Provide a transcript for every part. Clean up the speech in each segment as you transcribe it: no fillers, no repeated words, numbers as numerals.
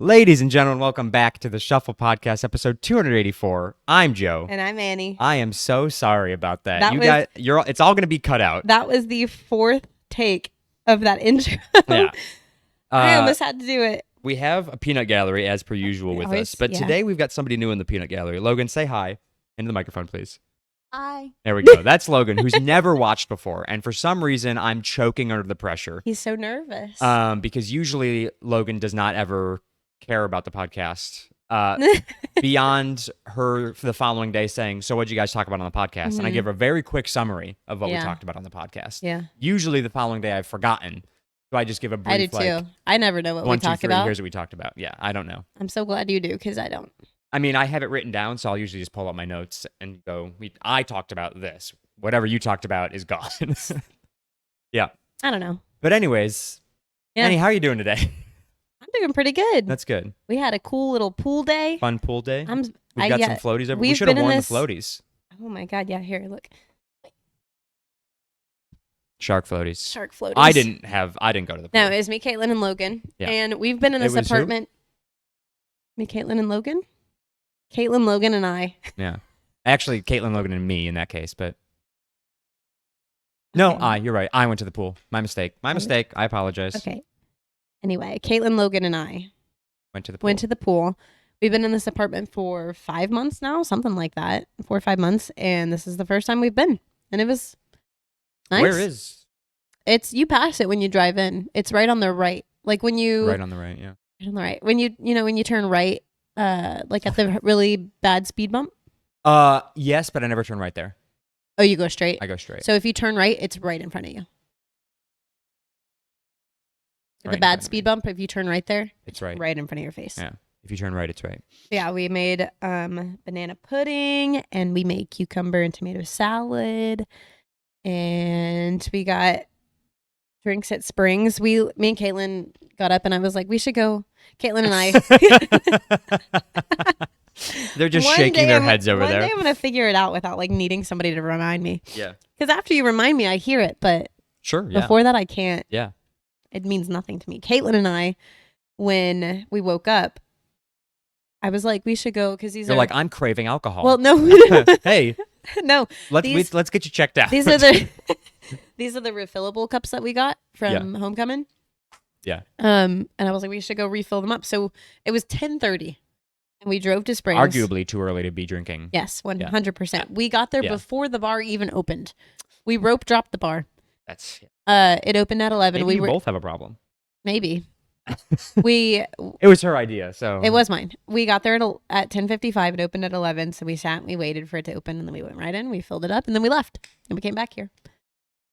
Ladies and gentlemen, welcome back to the Shuffle Podcast, episode 284. I'm Joe. And I'm Annie. I am so sorry about that. That It's all going to be cut out. That was the fourth take of that intro. Yeah. I almost had to do it. We have a peanut gallery as per usual with us, but today we've got somebody new in the peanut gallery. Logan, say hi into the microphone, please. Hi. There we go. That's Logan, who's never watched before, and for some reason, I'm choking under the pressure. He's so nervous. Because usually Logan does not ever care about the podcast beyond her for the following day saying, so what'd you guys talk about on the podcast? Mm-hmm. And I give a very quick summary of what we talked about on the podcast. Yeah. Usually the following day I've forgotten. So I just give a brief, I do too. I never know what we talk about. Here's what we talked about. Yeah, I don't know. I'm so glad you do because I don't. I mean, I have it written down, so I'll usually just pull up my notes and go, I talked about this. Whatever you talked about is gone. Yeah. I don't know. But anyways, Annie, how are you doing today? I'm doing pretty good. That's good. We had a cool little pool day. Fun pool day. We've got some floaties over. We should have worn the floaties. Oh my God. Yeah, here, look. Shark floaties. Shark floaties. I didn't go to the pool. No, it was me, Caitlin, and Logan. Yeah. And we've been in this apartment. Me, Caitlin, and Logan? Caitlin, Logan, and I. Yeah. Actually, Caitlin, Logan, and me in that case, but... No, you're right. I went to the pool. My mistake. I apologize. Okay. Anyway, Caitlin, Logan, and I went to the pool. We've been in this apartment for 5 months now, something like that. 4 or 5 months. And this is the first time we've been. And it was nice. Where is? You pass it when you drive in. It's right on the right. Like when you... Right on the right, yeah. Right on the right. When you turn right, like at the really bad speed bump. Yes, but I never turn right there. Oh, you go straight? I go straight. So if you turn right, it's right in front of you. Right the bad speed bump, if you turn right there, it's right in front of your face. Yeah. If you turn right, it's right. Yeah, we made banana pudding and we made cucumber and tomato salad. And we got drinks at Springs. Me and Caitlin got up and I was like, we should go. Caitlin and I. They're just shaking their heads over there. One day I'm going to figure it out without like needing somebody to remind me. Yeah. Because after you remind me, I hear it. But sure, yeah. Before that, I can't. Yeah. It means nothing to me. Caitlin and I, when we woke up, I was like, we should go because You're like, I'm craving alcohol. Well, no. Hey. No. Let's get you checked out. These are the refillable cups that we got from Homecoming. Yeah. And I was like, we should go refill them up. So it was 10:30, and we drove to Springs. Arguably too early to be drinking. Yes, 100%. We got there before the bar even opened. We rope dropped the bar. That's. It opened at 11. Maybe we both have a problem. Maybe. It was her idea, so it was mine. We got there at 10:55. It opened at 11, so we sat and we waited for it to open, and then we went right in. We filled it up, and then we left, and we came back here,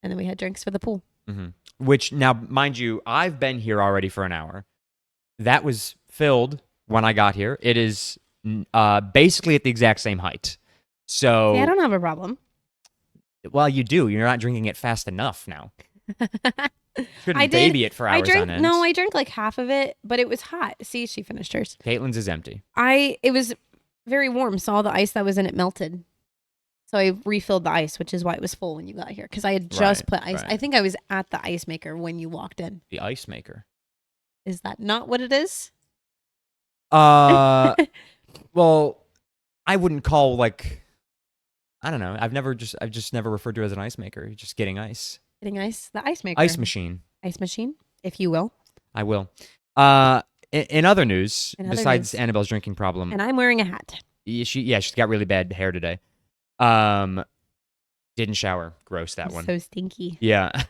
and then we had drinks for the pool. Mm-hmm. Which now, mind you, I've been here already for an hour. That was filled when I got here. It is basically at the exact same height. So I don't have a problem. Well, you do. You're not drinking it fast enough now. Shouldn't baby it for hours on end. No, I drank like half of it, but it was hot. See, she finished hers. Caitlin's is empty. It was very warm, so all the ice that was in it melted. So I refilled the ice, which is why it was full when you got here, because I had just put ice. Right. I think I was at the ice maker when you walked in. The ice maker? Is that not what it is? Well, I wouldn't call I don't know. I've just never referred to it as an ice maker. You're just getting ice. Getting ice? The ice maker. Ice machine. Ice machine, if you will. I will. In other news, besides Annabelle's drinking problem. And I'm wearing a hat. She's got really bad hair today. Didn't shower. Gross, that one. So stinky. Yeah.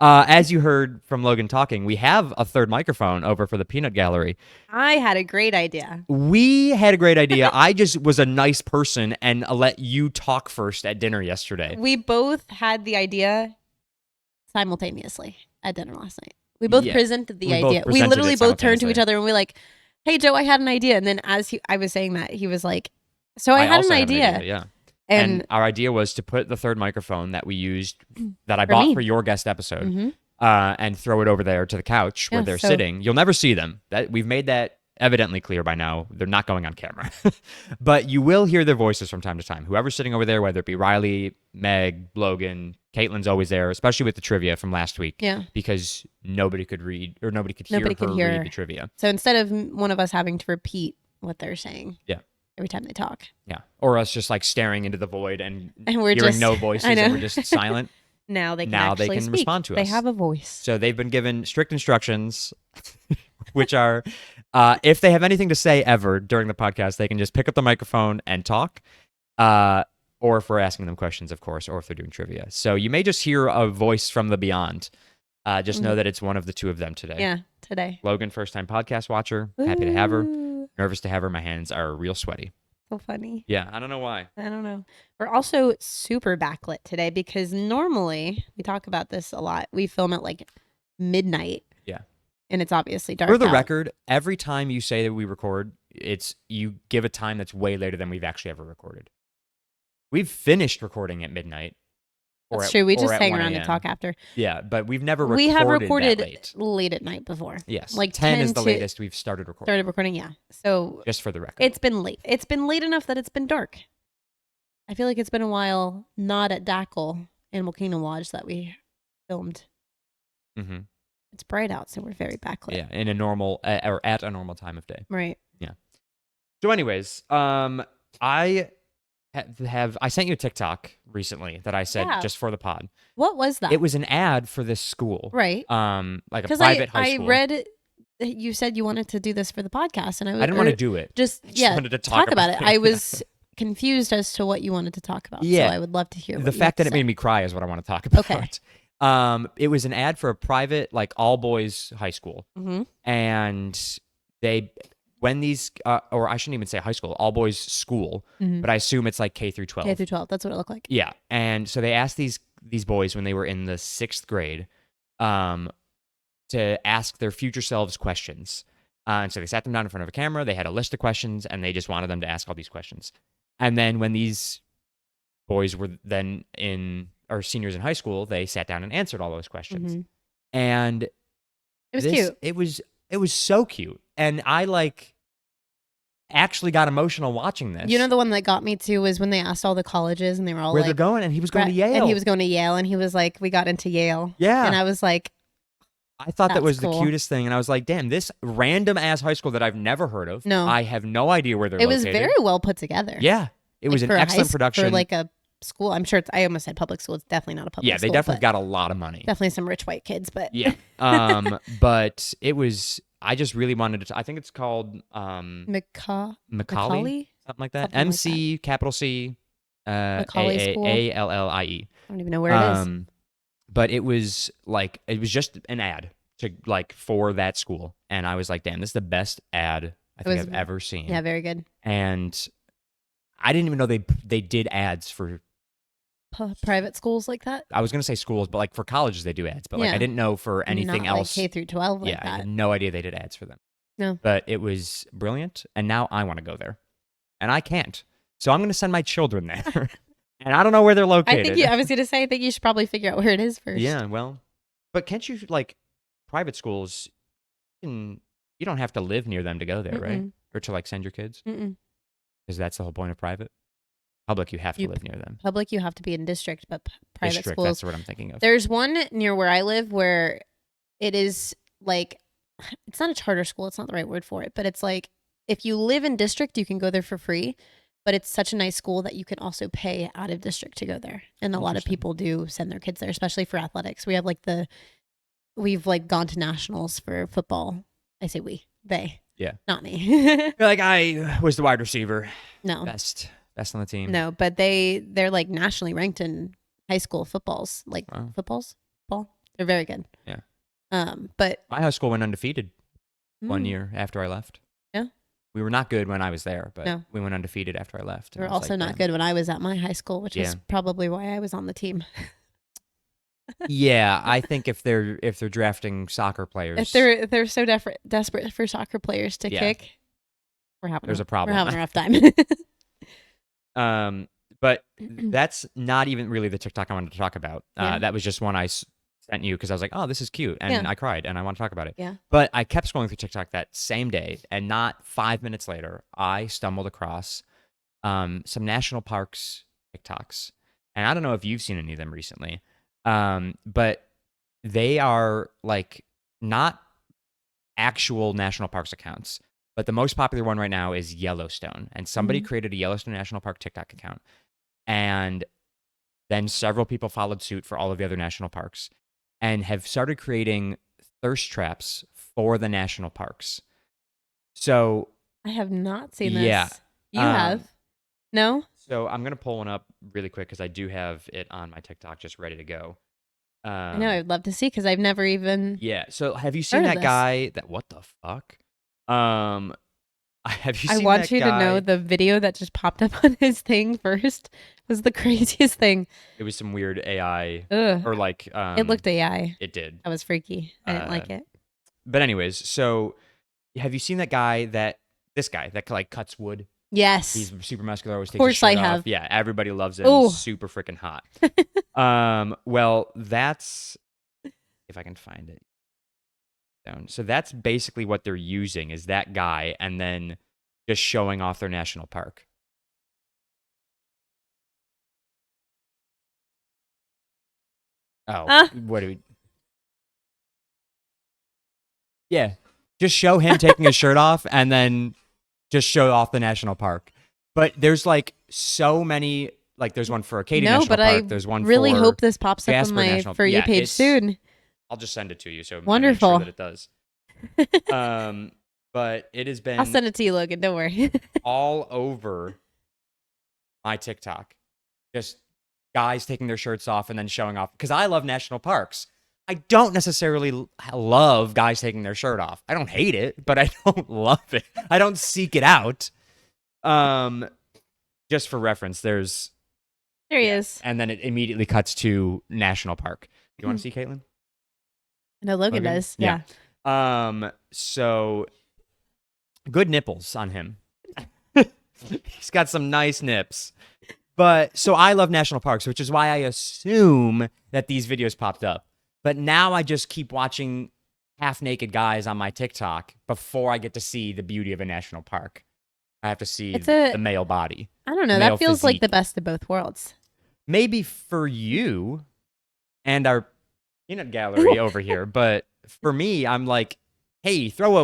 As you heard from Logan talking, we have a third microphone over for the peanut gallery. I had a great idea. We had a great idea. I just was a nice person and let you talk first at dinner yesterday. We both had the idea simultaneously at dinner last night. We both presented the idea. We literally both turned to each other and we're like, hey, Joe, I had an idea. And then as I was saying that, he was like, so I had an idea. Yeah. And our idea was to put the third microphone that we used, that I bought for your guest episode, and throw it over there to the couch where they're sitting. You'll never see them. We've made that evidently clear by now. They're not going on camera. But you will hear their voices from time to time. Whoever's sitting over there, whether it be Riley, Meg, Logan, Caitlin's always there, especially with the trivia from last week. Yeah. Because nobody could read or nobody could hear Nobody could her hear. read the trivia. So instead of one of us having to repeat what they're saying. Yeah. Every time they talk. Yeah. Or us just like staring into the void and we're hearing just no voices I know. and we're just silent. Now they can Now they actually can speak. respond to They us. have a voice. So they've been given strict instructions, which are if they have anything to say ever during the podcast, they can just pick up the microphone and talk. Or if we're asking them questions, of course, or if they're doing trivia. So you may just hear a voice from the beyond. Just know that it's one of the two of them today. Yeah, today. Logan, first-time podcast watcher. Happy to have her. Ooh, Nervous to have her. My hands are real sweaty. so funny. Yeah, I don't know why. I don't know. We're also super backlit today because normally we talk about this a lot. We film at like midnight. Yeah. And it's obviously dark. For the out. record, every time you say that we record, you give a time that's way later than we've actually ever recorded. We've finished recording at midnight. That's true. We or just at hang 1 around and a.m. talk after. Yeah, but we've never recorded We have recorded that late. late at night before. Yes, like 10 is 10 the to- latest we've started recording. Started recording, yeah. So Just for the record. it's been late. It's been late enough that it's been dark. I feel like it's been a while not at Dackle Animal Kingdom Lodge that we filmed. Mm-hmm. It's bright out, so we're very backlit. Yeah, in a normal or at a normal time of day. Right. So, anyways, I sent you a TikTok recently that I said Yeah. just for the pod. What was that? It was an ad for this school, right. like a Because private high I school. read that you said you wanted to do this for the podcast, and I didn't want to do it. just just yeah wanted to talk about it. I it. was confused as to what you wanted to talk about. Yeah. So I would love to hear. The what you fact had that to it say. made me cry is what I want to talk about. Okay. It was an ad for a private, like all boys high school, Mhm. and when these, or I shouldn't even say high school, all boys school, Mhm. but I assume it's like K through 12. K through 12. That's what it looked like. Yeah, and so they asked these boys when they were in the 6th grade, to ask their future selves questions. And so they sat them down in front of a camera. They had a list of questions, and they just wanted them to ask all these questions. And then when these boys were then seniors in high school, they sat down and answered all those questions. Mhm. And It was cute. It was so cute, and I actually got emotional watching this. You know, the one that got me too was when they asked all the colleges, and they were all where like, they're going, and he was going to Yale. and he was going to Yale, and he was like, we got into Yale. Yeah. And I was like, I thought that That's was cool. the cutest thing, and I was like, "Damn, this random ass high school that I've never heard of. No. I have no idea where they're it located." was very well put together. Yeah, it was Like, an for a high excellent s- production. For like a school. I'm sure I almost said public school. It's definitely not a public yeah, school. they definitely but got a lot of money. definitely some rich white kids, but Yeah, but it was. I just really wanted to. I think it's called Macaulay? Macaulay, something like that. Something like MC capital C, Macaulay School? ALLIE. I don't even know where it is. But it was just an ad to for that school, and I was like, damn, this is the best ad I think was- I've ever seen. Yeah, very good. And I didn't even know they did ads for. Private schools like that. I was gonna say schools, but like for colleges they do ads. But Yeah. I didn't know for anything Not else. like K through 12 like yeah, I that. had no idea they did ads for them. No. But it was brilliant, and now I want to go there, and I can't. So I'm gonna send my children there, and I don't know where they're I located. think I was gonna say I think you should probably figure out where it is first. Yeah, well, but can't you private schools? You don't have to live near them to go there, right? Mm-mm. Or to send your kids, Mm-mm. because that's the whole point of private. Public, you have to You- live near them. Public, you have to be in district, but private District, schools. that's what I'm thinking of. There's one near where I live where it is like it's not a charter school. It's not the right word for it, but it's like if you live in district, you can go there for free. But it's such a nice school that you can also pay out of district to go there, and a lot of Interesting. people do send their kids there, especially for athletics. We have we've gone to nationals for football. I say we, they, Yeah. not me. I was the wide receiver, No, best on the team. no, but they're like nationally ranked in high school footballs, Wow. football. They're very good. Yeah. But My high school went undefeated one mm, year after I left. Yeah. We were not good when I was there, but No. we went undefeated after I left. they and were I was also like, not damn. good when I was at my high school, which is Yeah. probably why I was on the team. Yeah, I think if they're drafting soccer players, If they're so desperate for soccer players to Yeah. kick, There's a problem. We're having a rough time. But that's not even really the TikTok I wanted to talk about. Yeah. That was just one I sent you because I was like, oh, this is cute. And Yeah. I cried and I want to talk about it. Yeah. But I kept scrolling through TikTok that same day. And not 5 minutes later, I stumbled across some national parks TikToks. And I don't know if you've seen any of them recently. But they are like not actual national parks accounts. But the most popular one right now is Yellowstone. And somebody created a Yellowstone National Park TikTok account. And then several people followed suit for all of the other national parks and have started creating thirst traps for the national parks. So I have not seen this. Yeah. You have? No? So I'm gonna pull one up really quick because I do have it on my TikTok just ready to go. I know. I'd love to see because I've never even. Yeah. So have you seen Heard of that this. guy? That what the fuck? Have you I seen want that you to know guy- the video that just popped up on his thing first was the craziest thing. It was some weird AI Ugh. or like It looked AI. It did. That was freaky. I didn't like it. But anyways, so have you seen that guy this guy that like cuts wood? Yes. He's super muscular, always takes course his shirt I off. have. Yeah, everybody loves him. Ooh. He's super freaking hot. Well, that's if I can find it. So that's basically what they're using is that guy and then just showing off their national park. Oh, what do we? Yeah, just show him taking his shirt off and then just show off the national park. But there's like so many. Like there's one for Acadia No, National but Park. I There's one really for hope this pops up Jasper on my National- For You yeah, page it's- soon. I'll just send it to you. So I make Wonderful. sure that it does. But it has been I'll send it to you, Logan. Don't worry. all over my TikTok. Just guys taking their shirts off and then showing off. Because I love national parks. I don't necessarily love guys taking their shirt off. I don't hate it, but I don't love it. I don't seek it out. Just for reference, there's There he is. and then it immediately cuts to national park. You want to see Caitlin? No, Logan Logan? does. Yeah. So good nipples on him. He's got some nice nips. But so I love national parks, which is why I assume that these videos popped up. But now I just keep watching half-naked guys on my TikTok before I get to see the beauty of a national park. I have to see the male body. I don't know. Male That feels like the physique. best of both worlds. Maybe for you and our peanut gallery over here, but for me, I'm like, hey, throw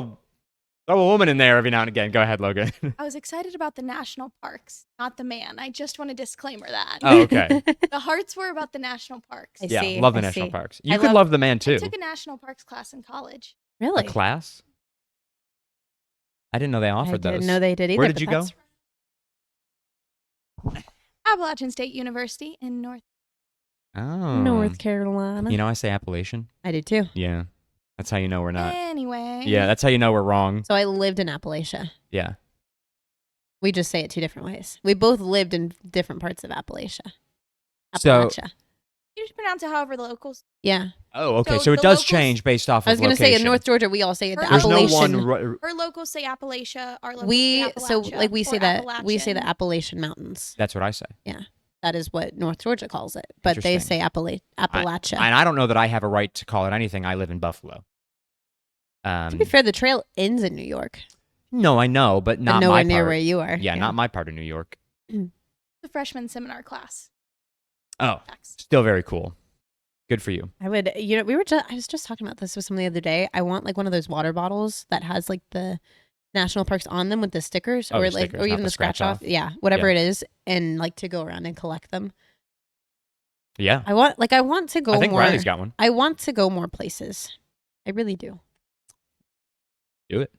a woman in there every now and again. Go ahead, Logan. I was excited about the national parks, not the man. I just want to disclaimer that. Oh, okay. The hearts were about the national parks. I Yeah, see, love the I national see. parks. I You could love- love the man too. I took a national parks class in college. Really? A class? I didn't know they I offered didn't those. know they did either. Where did but you go? that's- Appalachian State University in North. Oh. North Carolina. You know, I say Appalachian. I do too. Yeah. That's how you know we're not. Anyway. Yeah, that's how you know we're wrong. So I lived in Appalachia. Yeah. We just say it two different ways. We both lived in different parts of Appalachia. So- Appalachia. You just pronounce it however the locals. Yeah. Oh, okay. So So, it the does locals- change based off I was of going to say in location. North Georgia, we all say the There's There's no Appalachian. one. Her locals say Appalachia. Our locals we say so Appalachia like we say or that we say the Appalachian. Appalachian Mountains. That's what I say. That is what North Georgia calls it, but they Interesting. say Appalachia. And I don't know that I have a right to call it anything. I live in Buffalo. To be fair, the trail ends in New York, No, I know, but but not nowhere my near part. where you are. Yeah, not my part of New York. The freshman seminar class. Oh, Facts. still very cool. Good for you. I would, I was just talking about this with someone the other day. I want like one of those water bottles that has like the national parks on them with the stickers, Oh, or the like, stickers, or not even the the scratch scratch off. off? Yeah, whatever Yeah. it is, and like to go around and collect them. Yeah. I want to go I think more. Riley's got one. I want to go more places. I really do. Do it.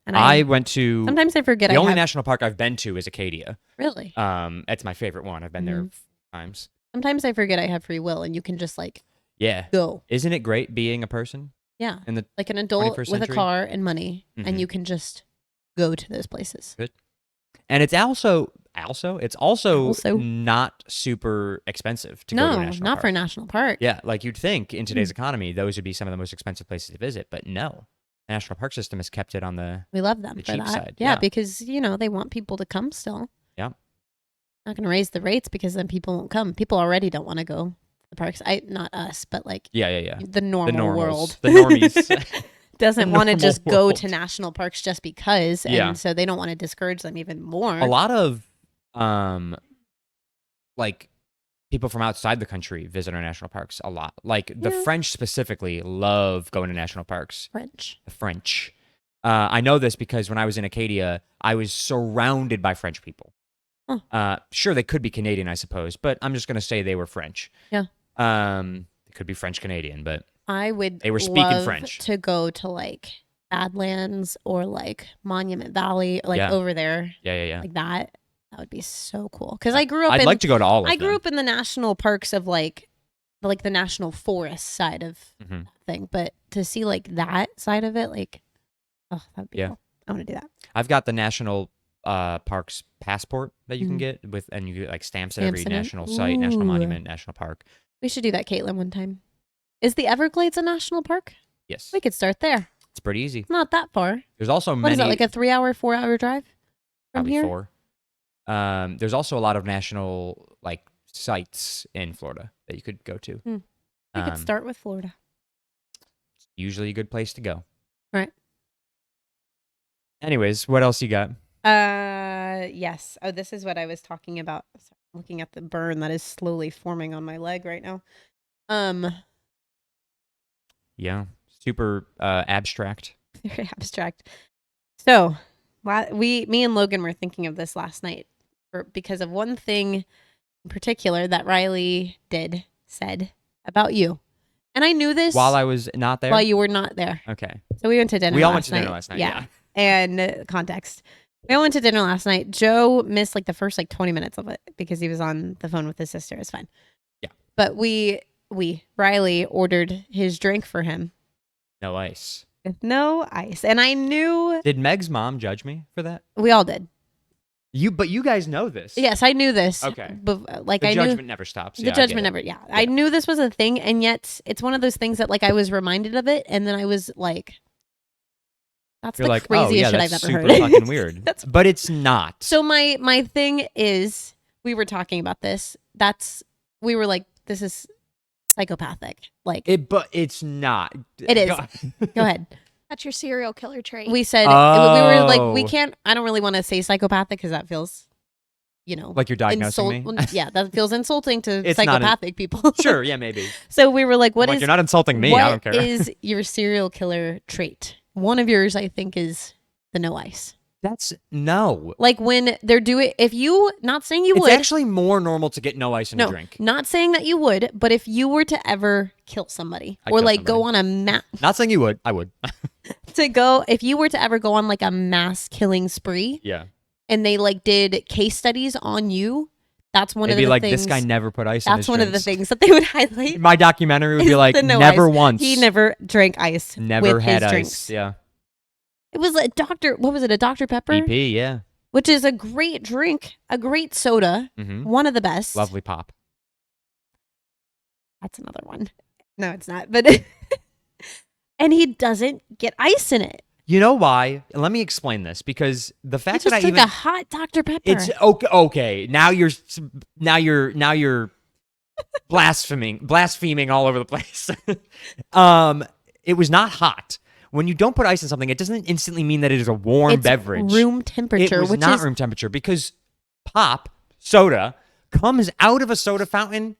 And I went to sometimes I forget. the I only have, national park I've been to is Acadia. really. It's my favorite one. I've been there Mhm. times. Sometimes I forget I have free will, and you can just like Yeah. go. Isn't it great being a person Yeah, in the like an adult 21st with a century? car and money, Mhm. and you can just go to those places. And it's also it's also Also. not super expensive to go to a No, national not park. for a national park. Yeah, like you'd think in today's Mm. economy, those would be some of the most expensive places to visit, but no. The national park system has kept it on the We love them The for cheap that. side, Yeah, yeah. because they want people to come still. Yeah. Not going to raise the rates because then people won't come. People already don't want to go the parks. Not us, but like Yeah. the The normal normals, world the normies. doesn't the want to normal just go world. to national parks just because, Yeah. and so they don't want to discourage them even more. A lot of like people from outside the country visit our national parks a lot. Like the Yeah. French specifically love going to national parks. French. The French. I know this because when I was in Acadia, I was surrounded by French people. Huh. Sure, they could be Canadian, I suppose, but I'm just going to say they were French. Yeah. It could be French Canadian, but I would they were speaking love French. to go to like Badlands or like Monument Valley, like Yeah. over there, yeah. like that. That would be so cool. Because I grew up I'd in like to go to all of I them. grew up in the national parks of like the national forest side of Mhm. thing, but to see like that side of it, like, oh, that'd be Yeah. cool. I want to do that. I've got the national parks passport that you can Mhm. get with, and you get like stamps at Stamps every in it? national site, national Ooh. monument, national park. We should do that, Caitlin, one time. Is the Everglades a national park? Yes, We could start there. it's pretty easy. It's not that far. There's also What many, is that, like a 3-hour, 4-hour drive from probably here? 4. There's also a lot of national like sites in Florida that you could go to. We could start with Florida. Usually a good place to go. Right. Anyways, what else you got? Yes. Oh, this is what I was talking about. Sorry, I'm looking at the burn that is slowly forming on my leg right now. Yeah, super abstract. Very abstract. So, me and Logan were thinking of this last night because of one thing in particular that Riley said about you, and I knew this While I was not there. while you were not there. Okay. So we went to dinner. We all last went to dinner night. last night. Yeah. Yeah. And context. We all went to dinner last night. Joe missed like the first like 20 minutes of it because he was on the phone with his sister. It's fine. Yeah. But Riley ordered his drink for him No ice. with no ice. And I knew Did Meg's mom judge me for that? we all did. But you guys know this. Yes, I knew this. Okay. But like The I judgment knew never stops. the Yeah, I get judgment it. never. Yeah. I knew this was a thing. And yet it's one of those things that like I was reminded of it. And then I was like, that's You're the like, craziest oh yeah, shit that's I've ever super heard. fucking weird. That's But it's not. So my thing is, we were talking about this. We were like, this is psychopathic. Like, But it's not. It is. go ahead. That's your serial killer trait. We said we were like, we Oh. can't. I don't really want to say psychopathic because that feels, Like you're diagnosing me. well, yeah, that feels insulting to It's not psychopathic people. Sure, yeah, maybe. So we were like, I'm like, you're not insulting me. I don't care. What is your serial killer trait? One of yours, I think, is the no ice. That's no. Like when they're doing, if you, not saying you It's would, actually more normal to get no ice in a no, drink. not saying that you would, but if you were to ever kill somebody I'd or kill like go on Not saying you would. I would. if you were to ever go on like a mass killing spree Yeah. and they like did case studies on you, that's one It'd of be the like, things. this guy never put ice in his That's one of the drinks. things that they would highlight. My documentary would be is like, the no never ice. once. He never drank ice. Never with had his ice. drinks. Yeah. It was a what was it? A Dr. Pepper, BP, yeah. which is a great drink, a great soda, Mm-hmm. one of the best. Lovely pop. That's another one. No, it's not. But and he doesn't get ice in it. You know why? Let me explain this, because the He fact just that I took even a hot Dr. Pepper. it's okay. Okay, now you're blaspheming all over the place. It was not hot. When you don't put ice in something, it doesn't instantly mean that it is a warm It's beverage. room temperature, It was which not is room temperature, because pop soda comes out of a soda fountain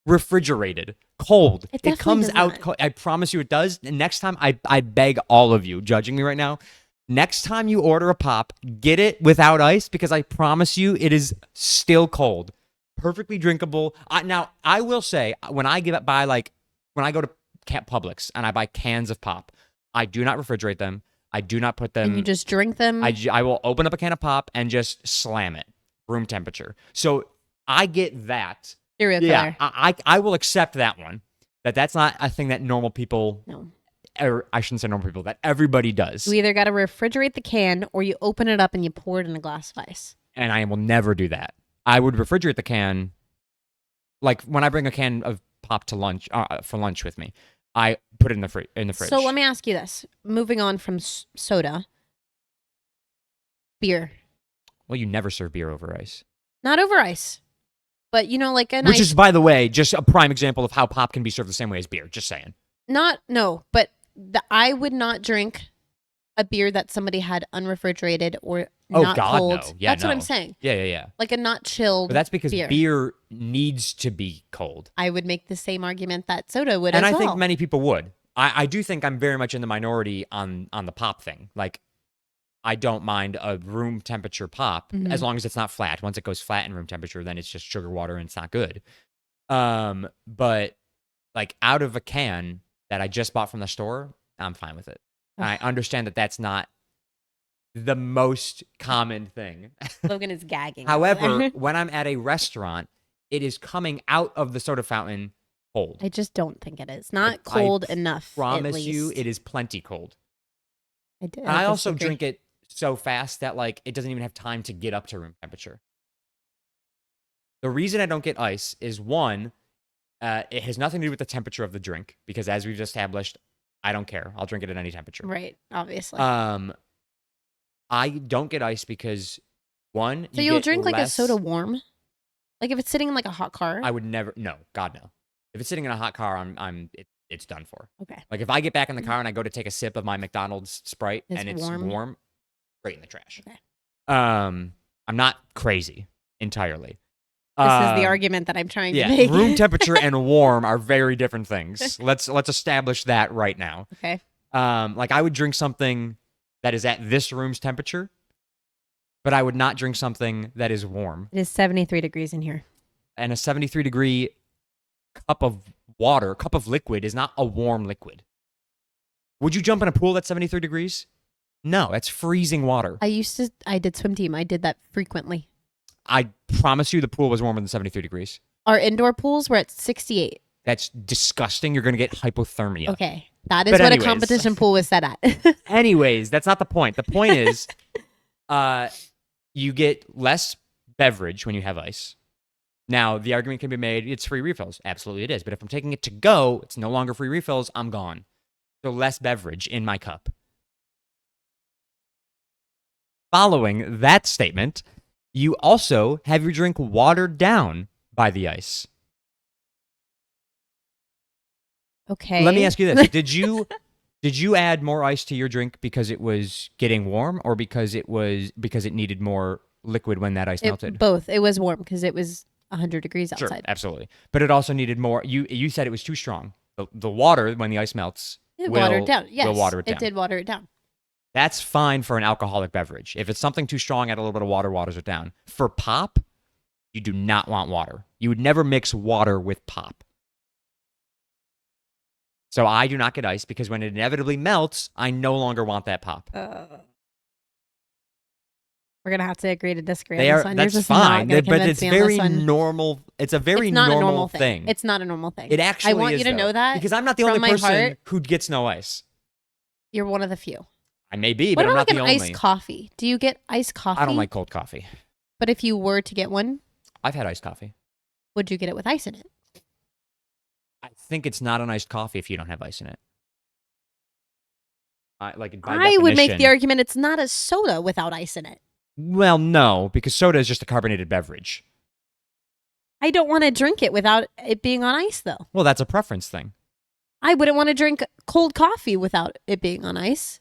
refrigerated, cold. It It definitely comes does out not. cold. I promise you it does. And next time, I beg all of you judging me right now, next time you order a pop, get it without ice, because I promise you it is still cold. Perfectly drinkable. Now, I will say, when I go to Publix and I buy cans of pop, I do not refrigerate them. I do not put them. and you just drink them. I will open up a can of pop and just slam it, room temperature. So I get that. serial Yeah, killer. I will accept that one. That's not a thing that normal people, No. or I shouldn't say normal people, that everybody does. You either got to refrigerate the can or you open it up and you pour it in a glass of ice. And I will never do that. I would refrigerate the can. Like when I bring a can of pop to lunch for lunch with me, I put it in the fridge. So let me ask you this. Moving on from soda, beer. Well, you never serve beer over ice. Not over ice. But like a Which nice, is, by the way, just a prime example of how pop can be served the same way as beer. Just saying. but I would not drink a beer that somebody had unrefrigerated or Oh, not God, cold. no. Yeah, That's what I'm no. saying. Yeah. Like a not chilled. But that's because beer. beer needs to be cold. I would make the same argument that soda would And as I well. think many people would. I do think I'm very much in the minority on the pop thing. Like, I don't mind a room temperature pop Mhm. as long as it's not flat. Once it goes flat in room temperature, then it's just sugar water and it's not good. But like out of a can that I just bought from the store, I'm fine with it. I understand that that's not the most common thing. Logan is gagging. However, when I'm at a restaurant, it is coming out of the soda fountain cold. I just don't think it is. Not I cold enough. Promise at you, least. it is plenty cold. I did. And I also drink it so fast that like it doesn't even have time to get up to room temperature. The reason I don't get ice is one, it has nothing to do with the temperature of the drink because as we've established, I don't care. I'll drink it at any temperature. Right. Obviously. I don't get ice because one. So you'll you'll drink like a less- soda warm, like if it's sitting in like a hot car. I would never. No, God no. If it's sitting in a hot car, it's done for. Okay. Like if I get back in the car and I go to take a sip of my McDonald's Sprite It's and it's warm. warm, straight in the trash. Okay. I'm not crazy entirely. This is the argument that I'm trying to Yeah, make. room temperature and warm are very different things. Let's establish that right now. Okay. Like I would drink something that is at this room's temperature, but I would not drink something that is warm. It is 73 degrees in here. And a 73-degree cup of water, cup of liquid, is not a warm liquid. Would you jump in a pool that's 73 degrees? No, that's freezing water. I did swim team. I did that frequently. I promise you the pool was warmer than 73 degrees. Our indoor pools were at 68. That's disgusting. You're going to get hypothermia. Okay. That is But what anyways. a competition pool was set at. Anyways, that's not the point. The point is you get less beverage when you have ice. Now, the argument can be made, it's free refills. Absolutely it is. But if I'm taking it to go, it's no longer free refills. I'm gone. So less beverage in my cup. Following that statement, you also have your drink watered down by the ice. Okay. Let me ask you this. Did you add more ice to your drink because it was getting warm or because it needed more liquid when that ice melted? Both. It was warm because it was 100 degrees Sure, outside. absolutely. But it also needed more. You said it was too strong. The water, when the ice melts, It will watered down. Yes. will water it down. It did water it down. That's fine for an alcoholic beverage. If it's something too strong, add a little bit of water, waters it down. For pop, you do not want water. You would never mix water with pop. So I do not get ice because when it inevitably melts, I no longer want that pop. We're gonna have to agree to disagree They on this are one. that's You're just fine, not gonna but convince it's me on this very one. normal. It's a very It's not a normal normal thing. It's not a normal thing. It actually I want is, you to though, know that because I'm not the from only my person heart. who gets no ice. You're one of the few. I may be, What but I'm about not like an the only. iced coffee? Do you get iced coffee? I don't like cold coffee. But if you were to get one, I've had iced coffee. would you get it with ice in it? I think it's not an iced coffee if you don't have ice in it. By I would make the definition- argument it's not a soda without ice in it. Well, no, because soda is just a carbonated beverage. I don't want to drink it without it being on ice, though. Well, that's a preference thing. I wouldn't want to drink cold coffee without it being on ice.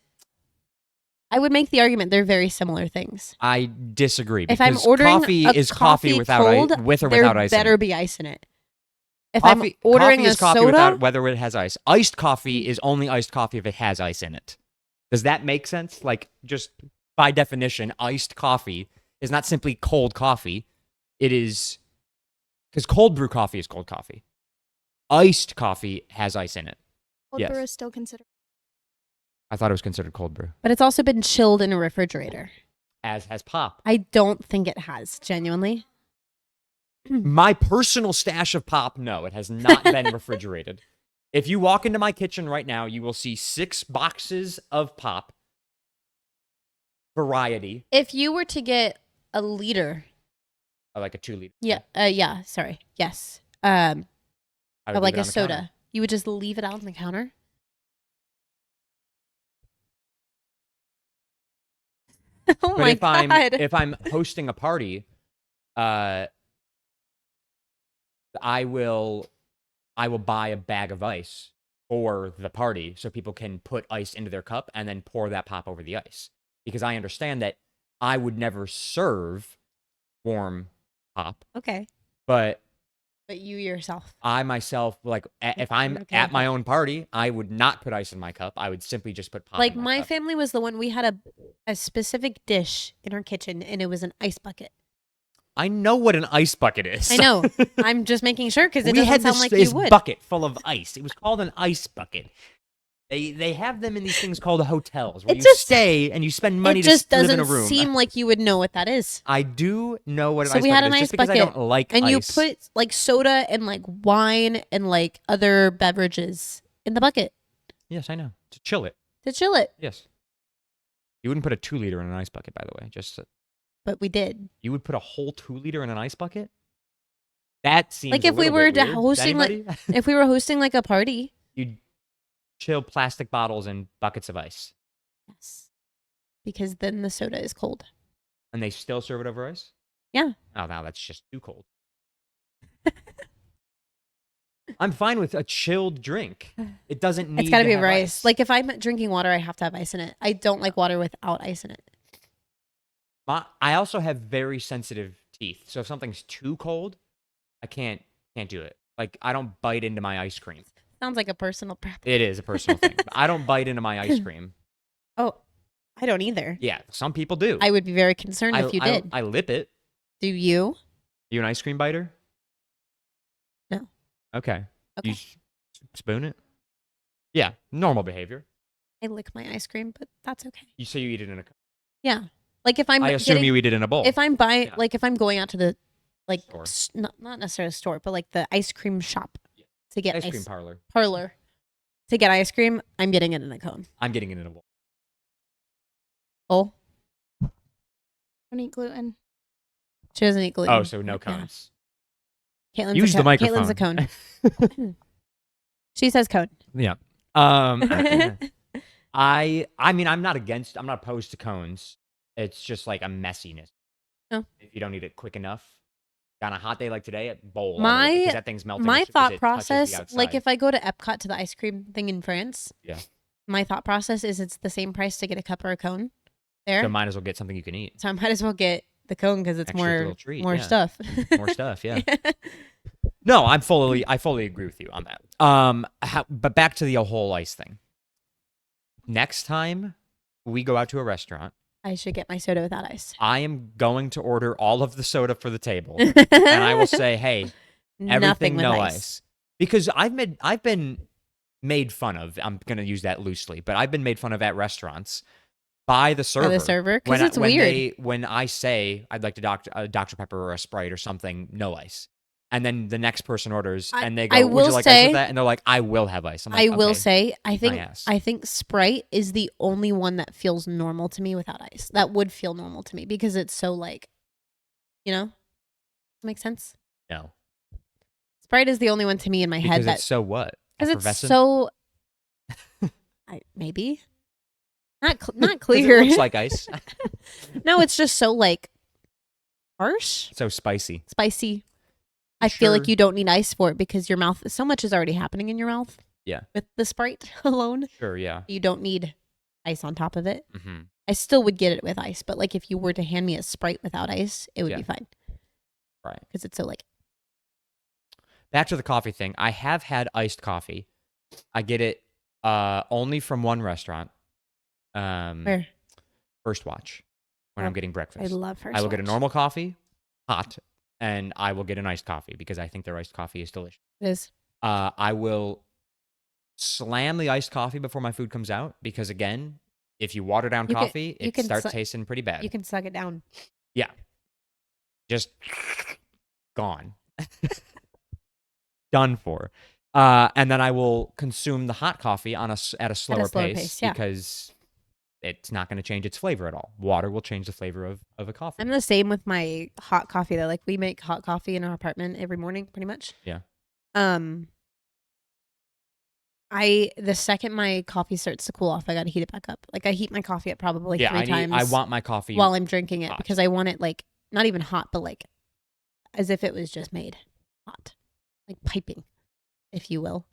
I would make the argument they're very similar things. I disagree. If I'm because ordering coffee a is coffee without cold, with or there without ice. better in it. be ice in it. If Coffee, I'm ordering coffee a is coffee soda, without whether it has ice. Iced coffee is only iced coffee if it has ice in it. Does that make sense? Like, just by definition, iced coffee is not simply cold coffee. It is because cold brew coffee is cold coffee. Iced coffee has ice in it. Cold Yes. brew is still considered. I thought it was considered cold brew, but it's also been chilled in a refrigerator. as has pop. I don't think it has, genuinely. My personal stash of pop, no, it has not been refrigerated. If you walk into my kitchen right now, you will see 6 boxes of pop. Variety. If you were to get a liter, Like a 2-liter. sorry, yes, I would of leave like it a on the soda, counter. you would just leave it out on the counter? Oh But my god! if I'm hosting a party, I will buy a bag of ice for the party so people can put ice into their cup and then pour that pop over the ice. Because I understand that I would never serve warm pop, Okay. but But you yourself. I myself, like, if I'm Okay at with my that. own party, I would not put ice in my cup. I would simply just put pop Like in my my cup. family was the one, we had a specific dish in our kitchen and it was an ice bucket. I know what an ice bucket is. I know. I'm just making sure because it We doesn't had sound this, like this you would. bucket full of ice. It was called an ice bucket. They have them in these things called hotels where It you just- stay and you spend money It to just live in doesn't a room. seem like you would know what that is. I do know what an So ice we bucket had an is, ice just because I bucket, don't like and ice. you put like soda and like wine and like other beverages in the bucket Yes, I know. To chill it. to chill it. Yes. You wouldn't put a 2-liter in an ice bucket, by the way. Just But we did. you would put a whole 2-liter in an ice bucket? That seems Like a if we little were bit weird. hosting like Anybody? if we were hosting like a party. You'd chill plastic bottles in buckets of ice, Yes. Because then the soda is cold. and they still serve it over ice. Yeah. Oh, now that's just too cold. I'm fine with a chilled drink. It doesn't need. It's got to be have over ice. Like if I'm drinking water, I have to have ice in it. I don't like water without ice in it. I also have very sensitive teeth, so if something's too cold, I can't do it. Like I don't bite into my ice cream. Sounds like a personal problem. It is a personal thing. But I don't bite into my ice cream. Oh, I don't either. Yeah, some people do. I would be very concerned if you did. I lip it. Do you? You an ice cream biter? No. Okay. Okay. You spoon it? Yeah, normal behavior. I lick my ice cream, but that's okay. You say you eat it in a cup. Yeah. Like if I'm I assume getting, you eat it in a bowl. if I'm buying Yeah. like if I'm going out to the like Store. not necessarily a store, but like the ice cream shop Yeah. to get ice cream parlor. parlor to get ice cream, I'm getting it in a cone. I'm getting it in a bowl. Oh, Don't eat gluten. she doesn't eat gluten. Oh, so no Yeah. cones. Caitlin's Use a the cone. microphone. Caitlin's a cone. She says cone. Yeah. I mean, I'm not opposed to cones. It's just like a messiness. Oh. If you don't eat it quick enough. On a hot day like today, a bowl. all My- over, because that thing's melting. My as soon as thought it touches the process, like outside. if I go to Epcot to the ice cream thing in France, Yeah. my thought process is it's the same price to get a cup or a cone there. So might as well get something you can eat. So I might as well get the cone because it's Extra more little treat, more yeah. stuff. More stuff, yeah. No, I fully agree with you on that. But back to the whole ice thing. Next time we go out to a restaurant, I should get my soda without ice. I am going to order all of the soda for the table, and I will say, "Hey, Nothing everything with no ice. ice," because I've been made fun of. I'm gonna use that loosely, but I've been made fun of at restaurants by the server. By the server because it's when weird. when I say I'd like a Dr Pepper or a Sprite or something, no ice. And then the next person orders, and they go, I "Would will you like ice say- with that?" And they're like, "I will have ice." I'm like, I will "Okay." say, I Eat my think ass. I think Sprite is the only one that feels normal to me without ice. That would feel normal to me because it's so like, makes sense. No, Sprite is the only one to me in my head because that it's so what? because it's Effervescent? so. Maybe not 'Cause clear. It looks like ice. No, it's just so like harsh, So spicy. spicy. I feel like Sure. you don't need ice for it because your mouth, so much is already happening in your mouth. Yeah. With the Sprite alone, Sure, yeah. you don't need ice on top of it. Hmm. I still would get it with ice, but like if you were to hand me a Sprite without ice, it would Yeah. be fine Right. because it's so like Back to the coffee thing. I have had iced coffee. I get it only from one restaurant. where First Watch. When Oh, I'm getting I breakfast. love First I will get a Watch. normal coffee, hot, and I will get an iced coffee because I think their iced coffee is delicious. It is. I will slam the iced coffee before my food comes out because, again, if you water down You can- coffee, you it can starts su- tasting pretty bad. You can suck it down. Just gone. Done for. And then I will consume the hot coffee at a slower pace, yeah. because it's not going to change its flavor at all. Water will change the flavor of a coffee. I'm the same with my hot coffee though. Like we make hot coffee in our apartment every morning, pretty much. Yeah. The second my coffee starts to cool off, I gotta heat it back up. Like I heat my coffee up probably yeah, 3 times I want my coffee. while I'm drinking it hot. because I want it like not even hot, but like as if it was just made hot. like piping, if you will.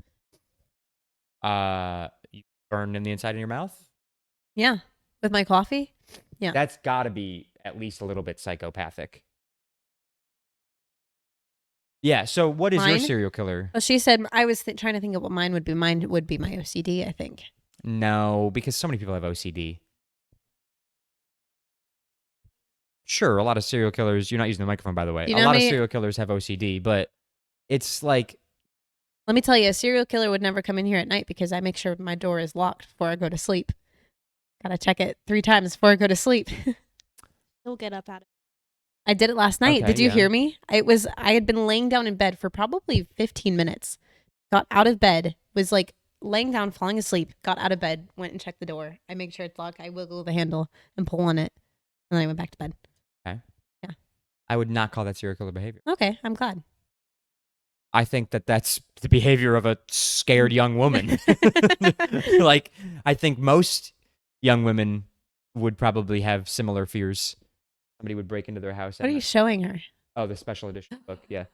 You burned in the inside of your mouth? Yeah, with my coffee. Yeah. That's got to be at least a little bit psychopathic. Yeah, so what is your Mine? serial killer? Well, she said I was trying to think of what mine would be. Mine would be my OCD, I think. No, because so many people have OCD. Sure, a lot of serial killers, you're not using the microphone, by the way. You A know lot of me- serial killers have OCD, but it's like, Let me tell you, a serial killer would never come in here at night because I make sure my door is locked before I go to sleep. Gotta check it 3 times before I go to sleep. He'll get up out of I did it last night. Okay, Did you yeah. hear me? I had been laying down in bed for probably 15 minutes. Got out of bed, was like laying down, falling asleep, got out of bed, went and checked the door. I make sure it's locked. I wiggle the handle and pull on it. And then I went back to bed. I would not call that serial killer behavior. Okay, I'm glad. I think that that's the behavior of a scared young woman. Like, I think most young women would probably have similar fears. Somebody would break into their house. What are and- you showing her? Oh, the special edition book. Yeah.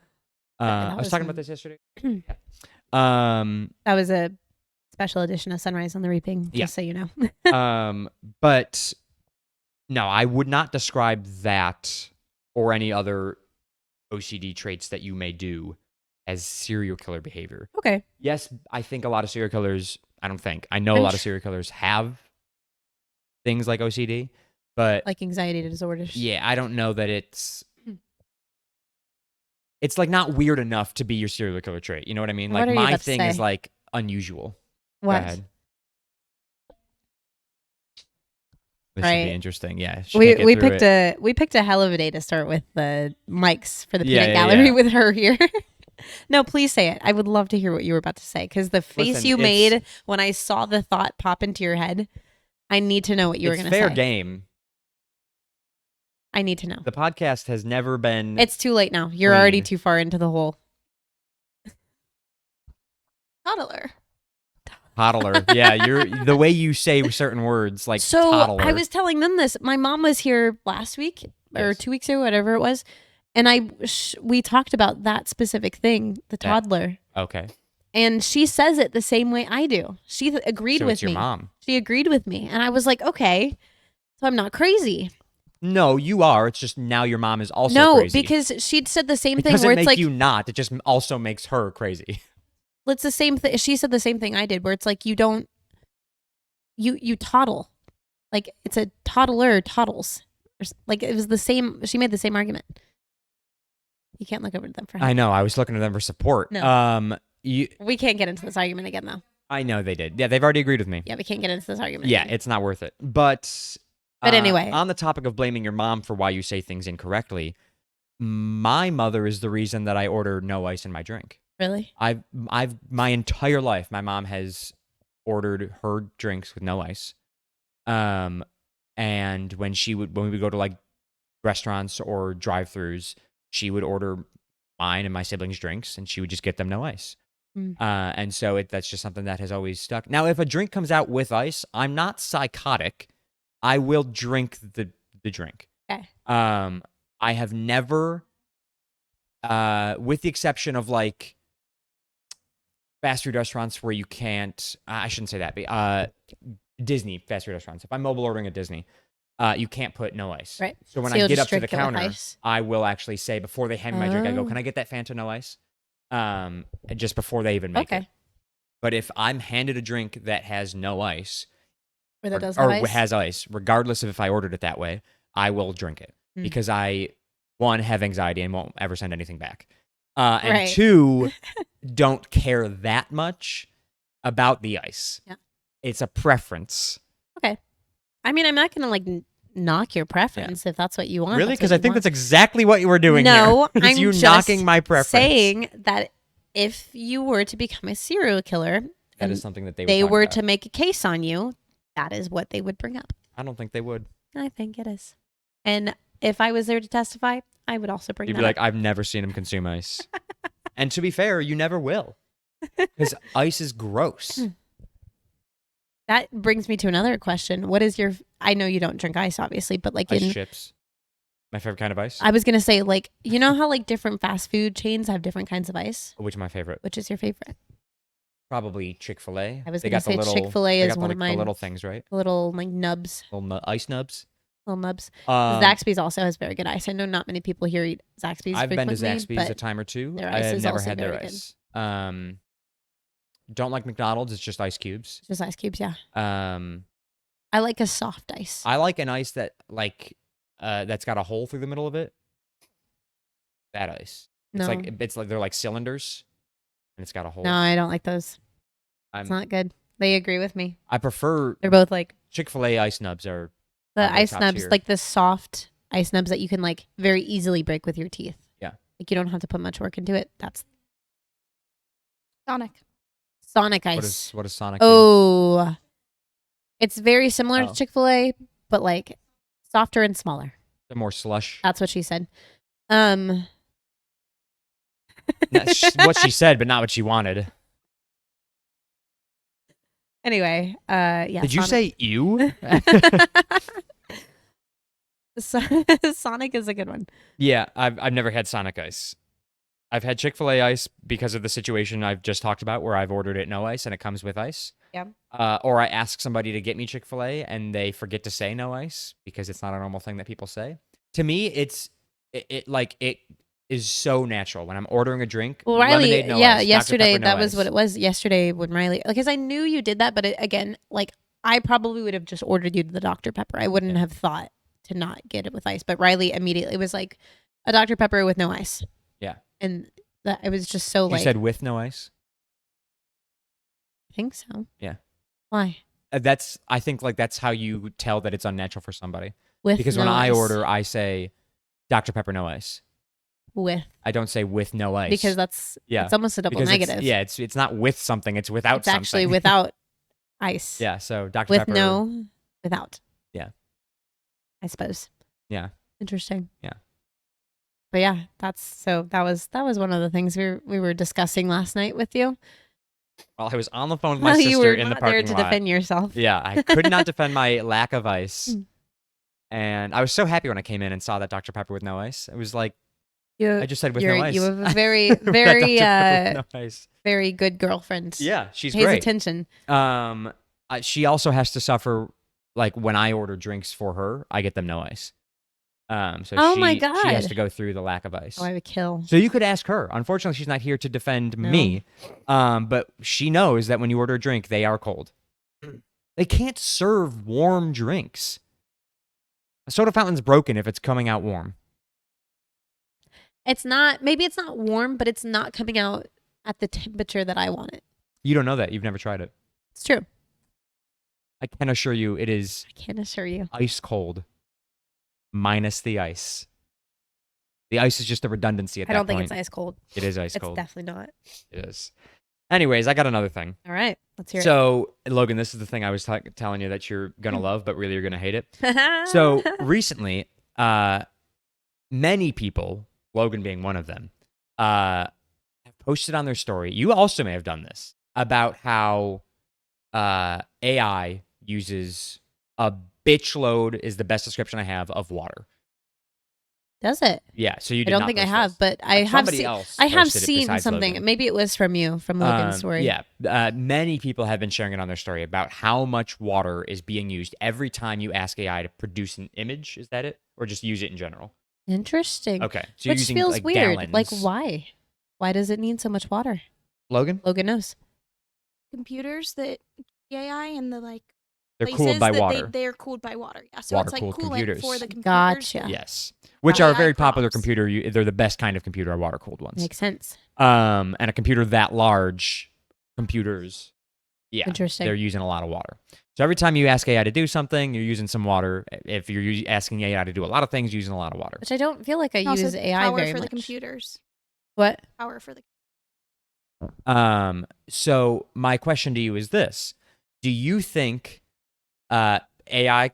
that I was was talking fun. about this yesterday. Yeah. That was a special edition of Sunrise on the Reaping, just Yeah. so you know. But no, I would not describe that or any other OCD traits that you may do as serial killer behavior. Okay. Yes, I think a lot of serial killers, I know a I'm lot of serial killers have things like OCD, but Like anxiety disorders. yeah, I don't know that it's Hmm. it's like not weird enough to be your serial killer trait. You know what I mean? What Like are you my about to thing is say? like unusual. Go What? ahead. This should Right. be interesting. Yeah. she can't get We through picked it. we picked a hell of a day to start with the mics for the Yeah, peanut yeah, gallery yeah. with her here. No, please say it. I would love to hear what you were about to say because the face Listen, you it's- made when I saw the thought pop into your head, I need to know what you were It's going to fair say. game. I need to know. The podcast has never been It's too late now. You're already Clean. too far into the hole. toddler. toddler. Yeah, you're the way you say certain words like So toddler. I was telling them this. My mom was here last week or Yes. 2 weeks ago, whatever it was, and we talked about that specific thing, the toddler, okay. and she says it the same way I do. She agreed So with it's your me. mom. She agreed with me, and I was like, okay, so I'm not crazy. No, you are. It's just now your mom is also No, crazy. because she'd said the same it thing doesn't where it's make like you not. It just also makes her crazy. it's the same thing. She said the same thing I did, where it's like you don't you toddle, like it's a toddler toddles. Like it was the same. She made the same argument. You can't look over to them for help. I know. I was looking to them for support. No. You. We can't get into this argument again, though. I know they did. Yeah, they've already agreed with me. Yeah, we can't get into this argument. Yeah, again. it's not worth it. But Anyway. on the topic of blaming your mom for why you say things incorrectly, my mother is the reason that I order no ice in my drink. Really? I've my entire life, my mom has ordered her drinks with no ice. And when we would go to like restaurants or drive-throughs, she would order mine and my siblings' drinks, and she would just get them no ice. Mm. And so that's just something that has always stuck. Now, if a drink comes out with ice, I'm not psychotic. I will drink the drink. Okay. I have never, with the exception of like fast food restaurants where you can't, I shouldn't say that, Disney fast food restaurants. If I'm mobile ordering at Disney, you can't put no ice. Right. So when So you'll I get just up to the drink it with counter, ice? I will actually say before they hand me my drink, I go, Oh. "Can I get that Fanta no ice?" Just before they even make it. Okay. But if I'm handed a drink that has no ice, Or that does or have ice? has ice, regardless of if I ordered it that way, I will drink it Hmm. because I, one, have anxiety and won't ever send anything back. And Right. two, don't care that much about the ice. Yeah. It's a preference. I mean, I'm not going to like knock your preference if that's what you want. Really? That's what Because I you think want. that's exactly what you were doing No, here. It's I'm you just knocking my preference. saying that if you were to become a serial killer that and is something that they would talk were about. to make a case on you, that is what they would bring up. I don't think they would. I think it is. And if I was there to testify, I would also bring You'd that be like, up. I've never seen him consume ice. And to be fair, you never will. Because ice is gross. That brings me to another question. What is your? I know you don't drink ice, obviously, but like Ice in chips. My favorite kind of ice. I was gonna say, like, you know how like different fast food chains have different kinds of ice? Which is my favorite? Which is your favorite? Probably Chick-fil-A. I was They gonna got the say little, Chick-fil-A they is got the, one like, of mine. The little things, right? Little like nubs, Little ice nubs. little nubs. Um, Zaxby's also has very good ice. I know not many people here eat Zaxby's. I've been to frequently, Zaxby's a but time or two. their I ice have is never also had their very good. ice. Don't like McDonald's. It's just ice cubes. Just ice cubes, yeah. Um, I like a soft ice. I like an ice that that's got a hole through the middle of it. That ice. No, It's like they're like cylinders, and it's got a hole. no, I don't like those. I'm- It's not good. They agree with me. I prefer They're both like Chick-fil-A ice nubs are the Probably ice top nubs, tier. like the soft ice nubs that you can like very easily break with your teeth. Yeah. Like you don't have to put much work into it. That's Sonic. Sonic ice. what is Sonic? Do? Oh, it's very similar Oh. to Chick-fil-A, but like softer and smaller. They're more slush. That's what she said. What she said, but not what she wanted. Anyway, yeah. Did you say ew? Sonic is a good one. Yeah, I've never had Sonic ice. I've had Chick-fil-A ice because of the situation I've just talked about, where I've ordered it no ice and it comes with ice. Yeah. Or I ask somebody to get me Chick-fil-A and they forget to say no ice because it's not a normal thing that people say. To me, it is so natural when I'm ordering a drink. Well, Riley, lemonade, no yeah, ice, Dr. yesterday Pepper, no that was ice. what it was. Yesterday when Riley, because I knew you did that, but again, like I probably would have just ordered you the Dr. Pepper. I wouldn't Yeah. have thought to not get it with ice. But Riley immediately was like, a Dr. Pepper with no ice. Yeah. And that it was just so You like, said with no ice? I think so. Yeah. Why? I think that's how you tell that it's unnatural for somebody. With Because no when I ice. order, I say Dr. Pepper, no ice. With, I don't say with no ice. because that's Yeah. it's almost a double Because negative. it's not with something, it's without It's actually something. without ice. Yeah, so Dr. With Pepper. no, without. Yeah. I suppose. Yeah. Interesting. Yeah. But yeah, that was one of the things we were discussing last night with you. Well, I was on the phone with my Well, sister you were in the not there parking to lot. defend yourself. Yeah, I could not defend my lack of ice. Mm. And I was so happy when I came in and saw that Dr. Pepper with no ice. It was like, You, I just said with no ice. You have a very, With that very, Dr. Pepper with no ice. very good girlfriend. Yeah, she's Pays great. attention. She also has to suffer, like when I order drinks for her, I get them no ice. So Oh she, my she has God. to go through the lack of ice. Oh, I would kill. So you could ask her. Unfortunately, she's not here to defend No. me. But she knows that when you order a drink, they are cold. They can't serve warm drinks. A soda fountain's broken if it's coming out warm. It's not. Maybe it's not warm, but it's not coming out at the temperature that I want it. You don't know that. You've never tried it. It's true. I can assure you it is I can assure you. ice cold minus the ice. The ice is just a redundancy at I that don't think point. it's ice cold. It is ice It's cold. definitely not. It is. Anyways, I got another thing. All right, let's hear So, Logan, this is the thing I was telling you that you're going to Hmm. love, but really you're going to hate it. it. So recently, many people, Logan being one of them, have posted on their story. You also may have done this about how AI uses a bitch load is the best description I have of water. Does it? Yeah, so you I did don't not think I post have, this. but I have Somebody seen. else I have posted it seen besides something. Logan. Maybe it was from you, from Logan's story. Yeah, many people have been sharing it on their story about how much water is being used every time you ask AI to produce an image. Is that it? Or just use it in general? Interesting. Okay, so you're Which using feels like weird. gallons. Like, why? Why does it need so much water? Logan? Logan knows. Computers that AI and the like They're places cooled by that water. they're cooled by water. Yeah, so it's like Water-cooled coolant computers. for the computers. Gotcha. Yes. Which are a AI very popular props. computer. They're the best kind of computer, are water-cooled ones. Makes sense. And a computer that large, computers, yeah, Interesting. they're using a lot of water. So every time you ask AI to do something, you're using some water. If you're asking AI to do a lot of things, you're using a lot of water. Which I don't feel like I Also, use AI power very for much. the computers. What? Power for the So my question to you is this: do you think, AI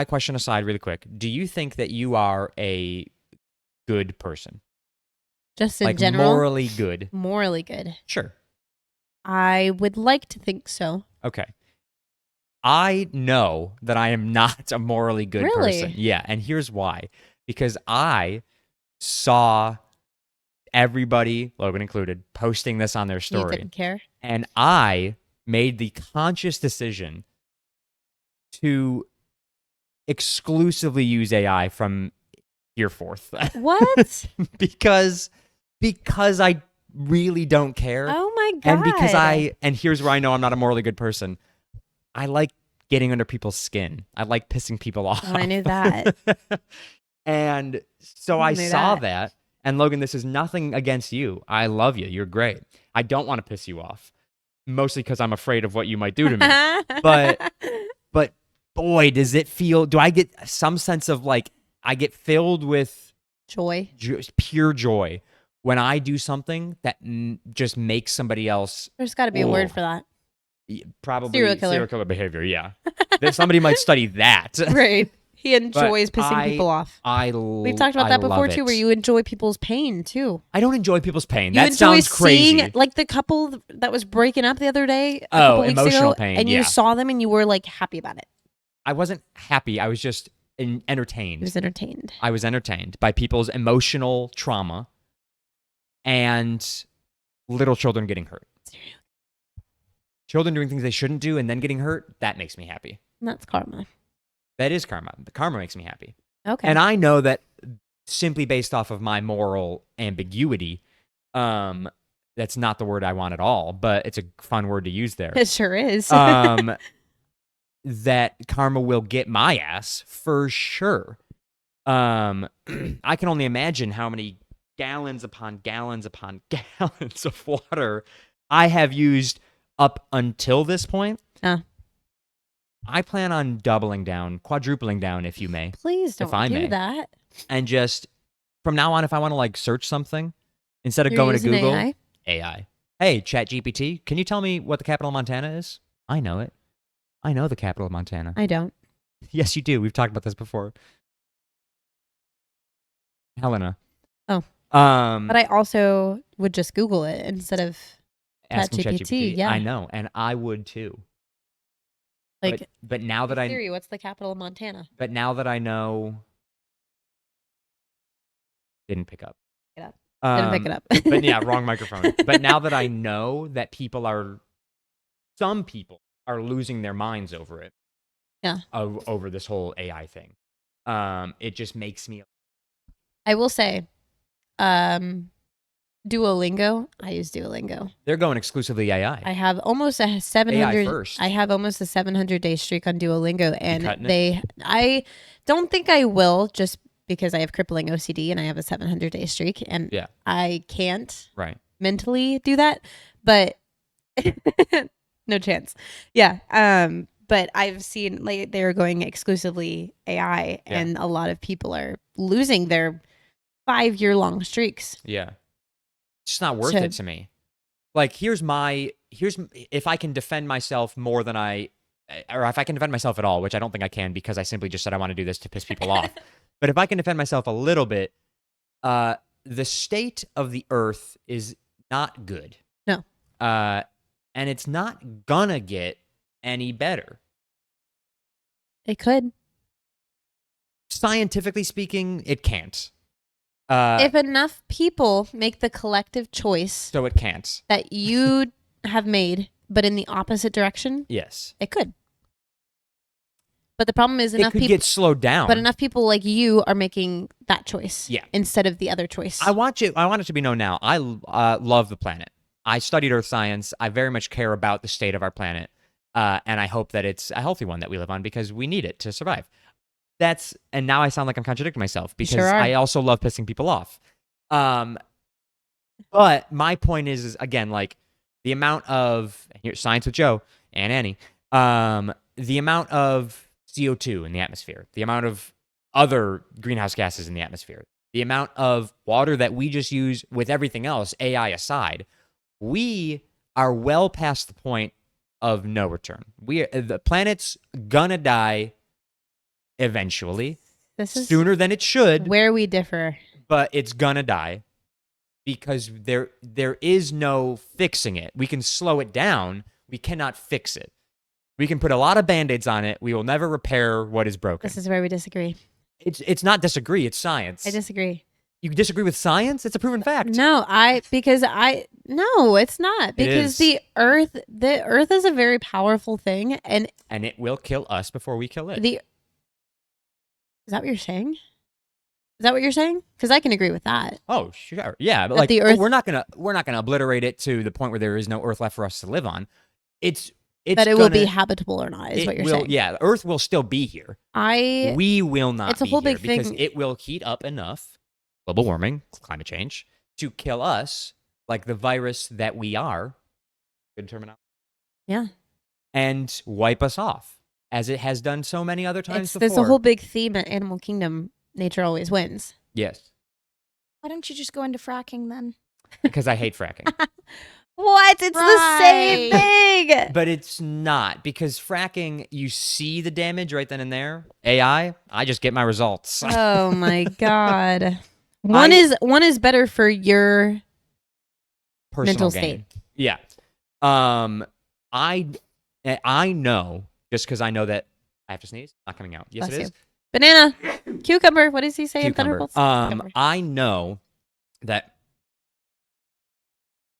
question aside, really quick, do you think that you are a good person, Just in like general, morally good? morally good. Sure. I would like to think so. Okay. I know that I am not a morally good Really? person. Yeah, and here's why. because I saw everybody, Logan included, posting this on their You story. didn't care. And I made the conscious decision to exclusively use AI from here forth. What? because I really don't care. Oh my god. And because and here's where I know I'm not a morally good person. I like getting under people's skin. I like pissing people off. Oh, I knew that. And so I I knew saw that. that. And Logan, this is nothing against you. I love you. You're great. I don't want to piss you off. Mostly because I'm afraid of what you might do to me. But boy, do I get some sense of like, I get filled with joy. pure joy when I do something that just makes somebody else There's got to be a word for that. probably Serial killer. behavior. Yeah. That somebody might study that. Right. He enjoys But pissing people off. We've talked about that before too, where you enjoy people's pain too. I don't enjoy people's pain. You That enjoy sounds crazy. seeing like the couple that was breaking up the other day. A Oh, couple weeks emotional ago, pain, and yeah. you saw them and you were like happy about it. I wasn't happy. I was just entertained. He was entertained. I was entertained by people's emotional trauma and little children getting hurt. Children doing things they shouldn't do and then getting hurt, that makes me happy. And that's karma. That is karma. The karma makes me happy. Okay. And I know that simply based off of my moral ambiguity, that's not the word I want at all, but it's a fun word to use there. It sure is. That karma will get my ass for sure. I can only imagine how many gallons upon gallons upon gallons of water I have used up until this point. I plan on doubling down, quadrupling down, if you may. Please if don't I do may. that. And just from now on, if I want to like search something, instead of You're going to using Google, AI? Hey, ChatGPT, can you tell me what the capital of Montana is? I know it. I know the capital of Montana. I don't. Yes, you do. We've talked about this before. Helena. Oh. But But I also would just Google it instead of asking ChatGPT, yeah. I know, and I would too. like. But now that Siri, what's the capital of Montana? but now that I know, didn't pick up. Pick it up. Didn't pick it up. But yeah, wrong microphone. But now that I know that some people are losing their minds over it. Yeah. Over this whole AI thing. It just makes me. I will say, Duolingo. I use Duolingo. They're going exclusively AI. I have almost a 700. first. I have almost a 700-day streak on Duolingo, and cutting it? I don't think I will, just because I have crippling OCD and I have a 700-day streak, and Yeah. I can't Right. mentally do that, but no chance. Yeah. But I've seen like they're going exclusively AI, Yeah. and a lot of people are losing their 5-year-long streaks. Yeah. It's just not worth So- it to me. Like, if I can defend myself more than or if I can defend myself at all, which I don't think I can because I simply just said I want to do this to piss people off. But if I can defend myself a little bit, the state of the earth is not good. No. And it's not gonna get any better. It could. Scientifically speaking, it can't. If enough people make the collective choice So it can't. that you have made, but in the opposite direction, Yes. it could. But the problem is It enough could people, get slowed down. but enough people like you are making that choice, Yeah. instead of the other choice. I want it to be known now. I love the planet. I studied earth science. I very much care about the state of our planet. And I hope that it's a healthy one that we live on because we need it to survive. And now I sound like I'm contradicting myself because sure are. I also love pissing people off. But my point is again, like the amount of Science with Joe and Annie, the amount of CO2 in the atmosphere, the amount of other greenhouse gases in the atmosphere, the amount of water that we just use with everything else, AI aside, we are well past the point of no return. The planet's gonna die eventually, This is sooner than it should, where we differ. but it's gonna die because there is no fixing it. We can slow it down. We cannot fix it. We can put a lot of Band-Aids on it. We will never repair what is broken. This is where we disagree. It's not disagree. It's science. I disagree. You disagree with science? It's a proven fact. No, no, it's not, because is. the earth is a very powerful thing, and And it will kill us before we kill it. is that what you're saying? Is that what you're saying? Because I can agree with that. Oh, sure. Yeah, but That like the Earth- we're not gonna obliterate it to the point where there is no Earth left for us to live on. It's That it will be gonna- habitable or not is it what you're will, saying. Yeah, Earth will still be here. I We will not. it's a be whole here big because thing. it will heat up enough, global warming, climate change, to kill us, like the virus that we are. Good terminology. Yeah. And wipe us off, as it has done so many other times before. There's a whole big theme at Animal Kingdom. Nature always wins. Yes, Why don't you just go into fracking then? because I hate fracking. What? It's the same Right. thing. But it's not, because fracking, you see the damage right then and there. AI, I just get my results. Oh my god. One is better for your Personal mental gain. state. Yeah. I know, just because I know that I have to sneeze. Not coming out. Yes, Bless it you. is. Banana, cucumber. What does he say Cucumber. in Thunderbolts? Cucumber. I know that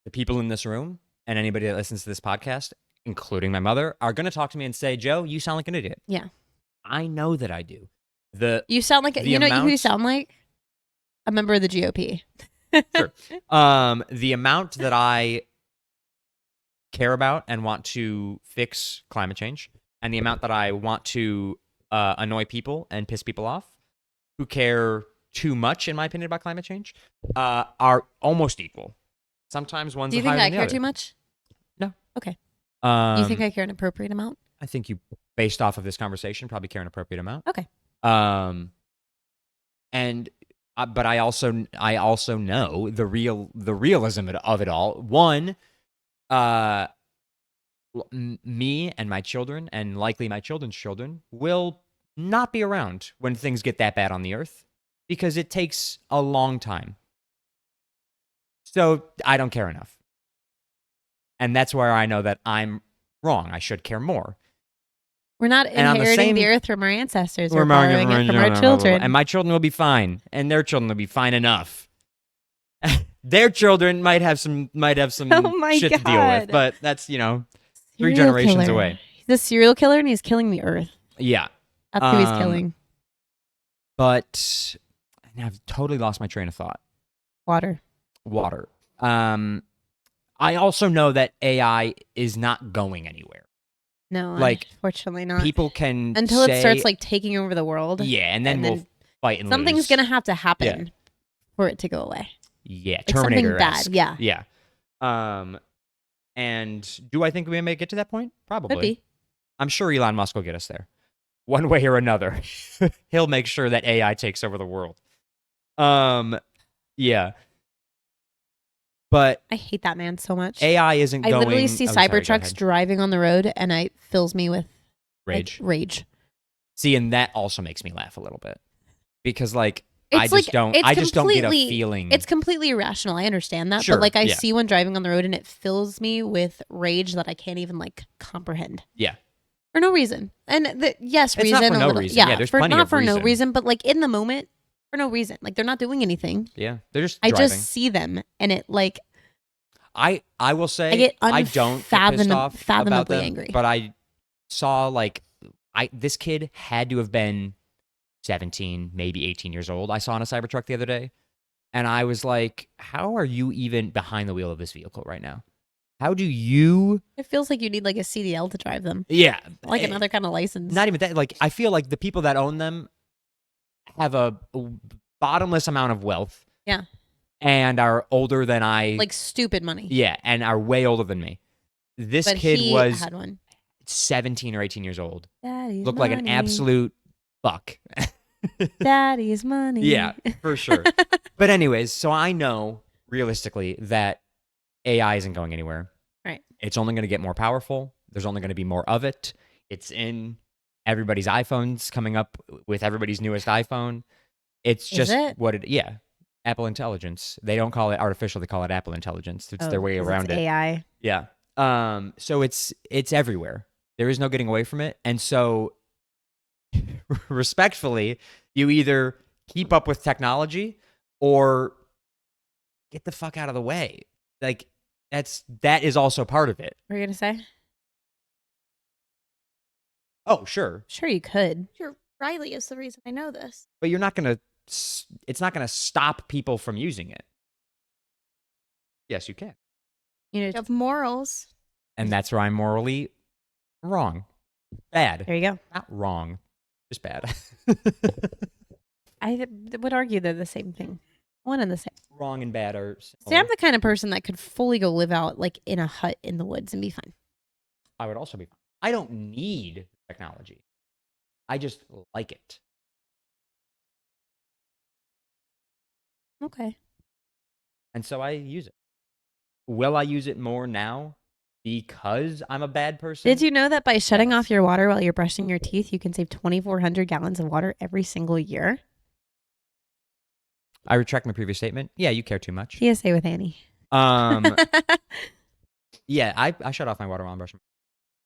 the people in this room and anybody that listens to this podcast, including my mother, are going to talk to me and say, "Joe, you sound like an idiot." Yeah. I know that I do. You sound like the you know who you amount- sound like? A member of the GOP. Sure. The amount that I care about and want to fix climate change, and the amount that I want to annoy people and piss people off who care too much, in my opinion, about climate change, are almost equal. Sometimes one's Do you think higher I than the care other. too much? No. Okay. You You think I care an appropriate amount? I think you, based off of this conversation, probably care an appropriate amount. Okay. And but I also know the realism of it all. One, me and my children, and likely my children's children, will not be around when things get that bad on the earth, because it takes a long time. So I don't care enough. And that's where I know that I'm wrong. I should care more. We're not And on the inheriting the same- earth from our ancestors. We're borrowing it from our children. And my children will be fine, and their children will be fine enough. Their children might have some Oh my shit to deal God. with, but that's, 3 Serial generations killer. away. He's a serial killer and he's killing the earth. Yeah. That's who he's Um, killing. But now I've totally lost my train of thought. Water. Water. I also know that AI is not going anywhere. No, Like, unfortunately not. People can Until it say- starts like taking over the world. yeah, and then and we'll then fight and Something's lose. gonna have to happen for it to go away. Yeah, Like something Terminator. bad. Yeah. Yeah. And do I think we may get to that point? Probably. Could be. I'm sure Elon Musk will get us there, one way or another. He'll make sure that AI takes over the world. Yeah. But I hate that man so much. AI isn't I going. literally see oh, sorry, go Cybertrucks ahead. driving on the road and it fills me with like, Rage. rage. See, and that also makes me laugh a little bit because, like, It's I just like- don't. it's I just don't get a completely- feeling. It's completely irrational. I understand that. Sure, But like I yeah. see one driving on the road and it fills me with rage that I can't even like comprehend. Yeah. For no reason. And yes, It's reason. not for a no little, reason. Yeah, Yeah, there's for, plenty not of for no reason. reason, but like in the moment, for no reason. Like they're not doing anything. Yeah, they're just. I driving. just see them and it like I will say I get I don't get pissed off about unfathomably them, angry. but I saw this kid had to have been 17, maybe 18 years old. I saw on a Cybertruck the other day, and I was like, "How are you even behind the wheel of this vehicle right now? How do you?" it feels like you need like a CDL to drive them. Yeah, Like another kind of license. Not even that. Like I feel like the people that own them have a bottomless amount of wealth. Yeah. And are older than I. like stupid money. Yeah, and are way older than me. This But kid he was had one. 17 or 18 years old. Daddy's Looked like an money. absolute fuck. Daddy's money. Yeah, for sure. But anyways, so I know realistically that AI isn't going anywhere. Right. It's only going to get more powerful. There's only going to be more of it. It's in everybody's iPhones coming up with everybody's newest iPhone. It's Is just it? what it yeah. Apple Intelligence. They don't call it artificial, they call it Apple Intelligence. It's their way 'cause around it's it. AI. Yeah. So it's everywhere. There is no getting away from it. And so respectfully, You either keep up with technology or get the fuck out of the way. Like that is also part of it. What are you gonna say? Oh, sure. Sure, you could. Sure, Riley is the reason I know this. But you're not going to it's not going to stop people from using it. Yes, you can. You know, You have morals. And that's where I'm morally wrong. Bad. there you go. Not wrong. Just bad. I would argue they're the same thing. One and the same. Wrong and bad are See, similar. I'm the kind of person that could fully go live out like in a hut in the woods and be fine. I would also be fine. I don't need technology. I just like it. Okay. And so I use it. Will I use it more now because I'm a bad person? Did you know that by shutting Yes. off your water while you're brushing your teeth, you can save 2,400 gallons of water every single year? I retract my previous statement. Yeah, you care too much. PSA with Annie. Yeah, I shut off my water while I'm brushing.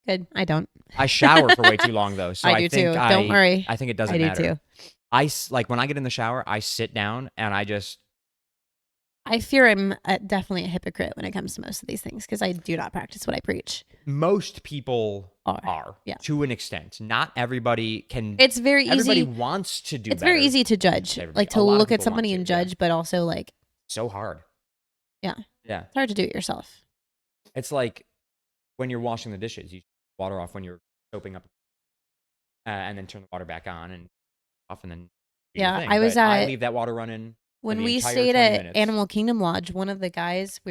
Good. I don't. I shower for way too long though, so I do think too. Don't worry. I think it doesn't I do matter. too. Like when I get in the shower, I sit down and I fear I'm definitely a hypocrite when it comes to most of these things because I do not practice what I preach. most people Are. Yeah. to an extent. Not everybody can. It's very Everybody easy. wants to do. It's very better. easy to judge, Everybody- like to a lot of look at people want somebody to, and yeah. judge, but also like So hard. Yeah. Yeah. it's hard to do it yourself. It's like when you're washing the dishes, you water off when you're soaping up, and then turn the water back on and off, and then do your Yeah, thing. I was But I at- leave that water running. When the we entire stayed 20 at minutes. Animal Kingdom Lodge, one of the guys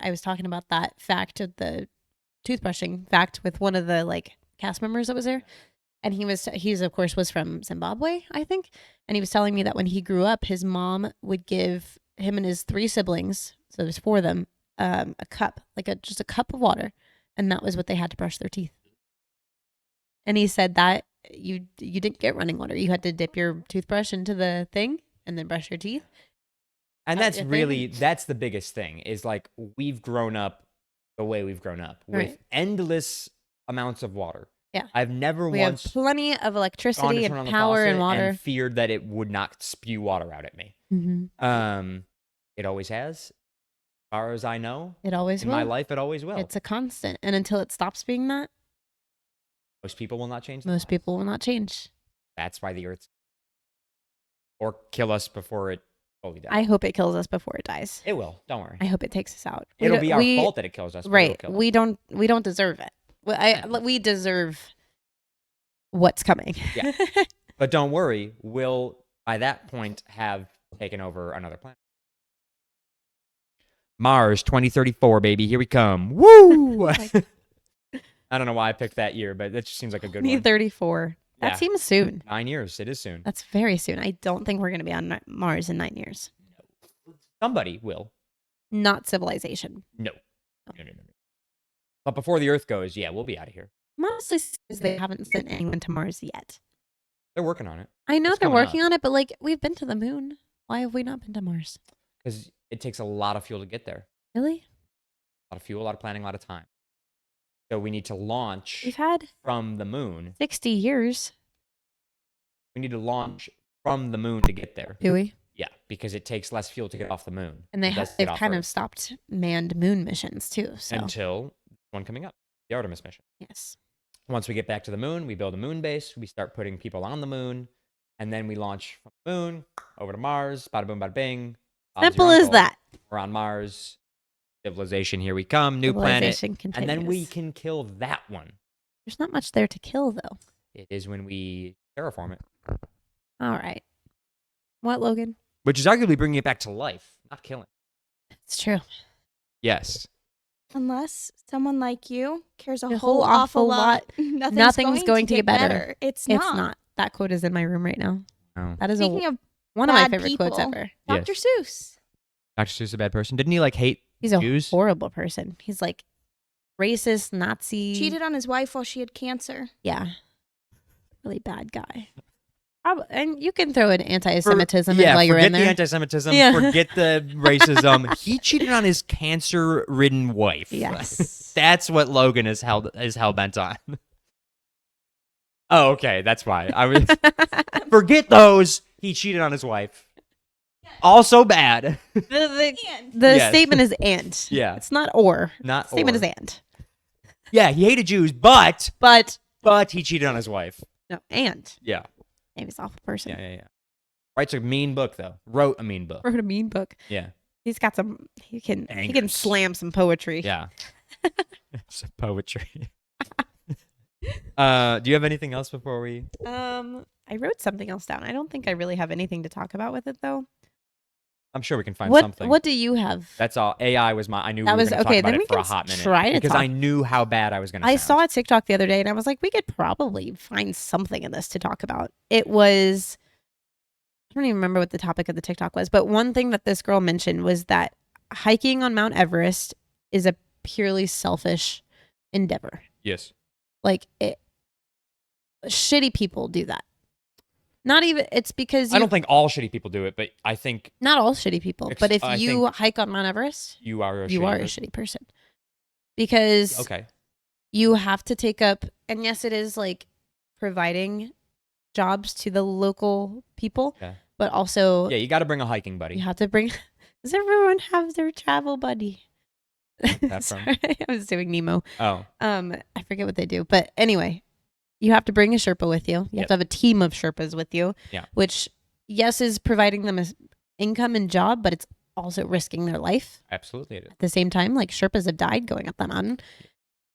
I was talking about that fact of the toothbrushing fact with one of the like cast members that was there, and he's of course was from Zimbabwe, I think, and he was telling me that when he grew up, his mom would give him and his 3 siblings, so there's 4 of them, a cup, like just a cup of water, and that was what they had to brush their teeth. And he said that you didn't get running water, you had to dip your toothbrush into the thing and then brush your teeth. And That's that's your thing. really that's the biggest thing is like we've grown up the way we've grown up with Right. endless amounts of water. Yeah. I've never We have once plenty of gone to electricity turn on and the power faucet and water. feared that it would not spew water out at me. Mm-hmm. It always has. As far as I know, It always in will. my life, it always will. It's a constant. And until it stops being that, Most people will not change. their most lives. people will not change. That's why the Earth's or kill us before it fully dies. I hope it kills us before it dies. It will. Don't worry. I hope it takes us out. It'll be our fault that it kills us. but it'll Right. kill us. We don't deserve it. We deserve what's coming. Yeah. But don't worry, we'll by that point have taken over another planet. Mars 2034, baby. Here we come. Woo! I don't know why I picked that year, but that just seems like a good Me one. 34. That Yeah. seems soon. 9 years. It is soon. That's very soon. I don't think we're going to be on Mars in 9 years. Somebody will. Not civilization. No. No. But before the Earth goes, yeah, we'll be out of here. Mostly because they haven't sent anyone to Mars yet. They're working on it I know It's they're coming working on it, but like we've been to the moon. Why have we not been to Mars? because it takes a lot of fuel to get there. Really? A lot of fuel, a lot of planning, a lot of time. So we need to launch We've had from the moon. 60 years. We need to launch from the moon to get there. Do we? Yeah, because it takes less fuel to get off the moon. And than it does to they've get off kind of Earth. stopped manned moon missions too. So Until one coming up, the Artemis mission. yes. Once we get back to the moon, we build a moon base. We start putting people on the moon, and then we launch from the moon over to Mars. Bada boom, bada bing. Bob's your Simple as uncle. that. We're on Mars. Civilization, here we come. New planet. Civilization And then we continues. can kill that one. There's not much there to kill though. It is when we terraform it, All right. What, Logan? which is arguably bringing it back to life, not killing. It's true. Yes. Unless someone like you cares a A whole whole awful awful lot. Nothing's going to get better. It's It's not. That quote is in my room right now. Oh. That is Speaking of one of my bad favorite quotes people. ever. Dr. Seuss. Dr. Seuss is a bad person. Didn't he like hate? He's a Jews? horrible person. He's like racist, Nazi. Cheated on his wife while she had cancer. Yeah. Really bad guy. And you can throw an anti-Semitism in yeah, while you're forget in the there. anti-Semitism. Yeah. Forget the racism. He cheated on his cancer-ridden wife. Yes. That's what Logan is hell bent on. Oh, okay, that's why. I was forget those. He cheated on his wife. Also bad. The And Yes. statement is and. Yeah. It's not or. Not Statement or. is and. Yeah, he hated Jews, but But he cheated on his wife. no, and. Yeah. Maybe he's an awful person. Yeah. Writes a mean book though. Wrote a mean book. Wrote a mean book. Yeah. He's got some. He can Angers. slam some poetry. Yeah. Some poetry. Do you have anything else before we? I wrote something else down. I don't think I really have anything to talk about with it though. I'm sure we can find What something. What do you have? That's all. AI was my. I knew That we were was- going to okay, talk about then it we for a can hot minute try to because talk. I knew how bad I was going to. I saw a TikTok the other day and I was like, we could probably find something in this to talk about. It was, I don't even remember what the topic of the TikTok was, but one thing that this girl mentioned was that hiking on Mount Everest is a purely selfish endeavor. Yes. Like, shitty people do that. Not even, it's because I don't think all shitty people do it, but I think not all shitty people, but if I you think hike on Mount Everest, you are a you shitty are a person. shitty person. Because Okay. you have to take up, and yes, it is like providing jobs to the local people, Yeah. but also Yeah, you got to bring a hiking buddy. you have to bring. Does everyone have their travel buddy? That from? Sorry, I was doing Nemo. Oh, I forget what they do, but anyway, you have to bring a Sherpa with you. You have Yep. to have a team of Sherpas with you. Yeah. Which, yes, is providing them an income and job, but it's also risking their life absolutely it is. at the same time. Like Sherpas have died going up that mountain,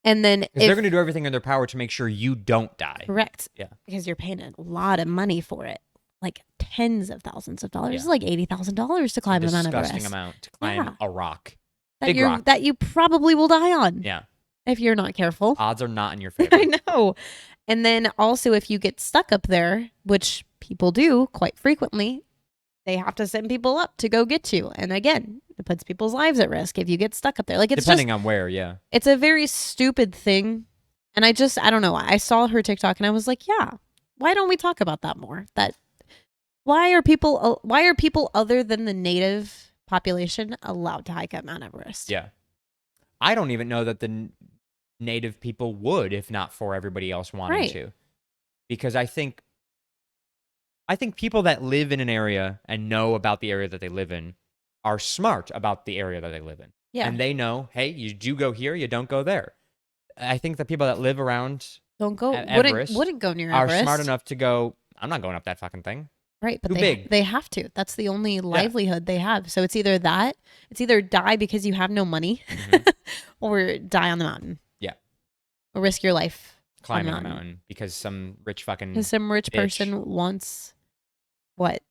and then Because they're going to do everything in their power to make sure you don't die. correct, Yeah. because you're paying a lot of money for it, like tens of thousands of dollars. Yeah. It's like $80,000 to climb a the Mount disgusting Everest. amount to climb Yeah. a rock. That Big you rock. that you probably will die on Yeah. if you're not careful. Odds are not in your favor. I know. And then also, if you get stuck up there, which people do quite frequently, they have to send people up to go get you. And again, it puts people's lives at risk if you get stuck up there. Like it's Depending on where, yeah. it's a very stupid thing. And I don't know. I saw her TikTok and I was like, yeah, why don't we talk about that more? That why are people other than the native population allowed to hike up Mount Everest? Yeah. I don't even know that the native people would if not for everybody else wanting Right. to. Because I think people that live in an area and know about the area that they live in are smart about the area that they live in. Yeah. And they know, hey, you do go here, you don't go there. I think the people that live around Don't go. at Everest Wouldn't go near are Everest. smart enough to go, I'm not going up that fucking thing. Right, but Too they big. they have to. That's the only livelihood they have. So it's either die because you have no money, Mhm. or die on the mountain. Yeah. Or risk your life Climbing a mountain. mountain because some rich fucking because some rich bitch. person wants what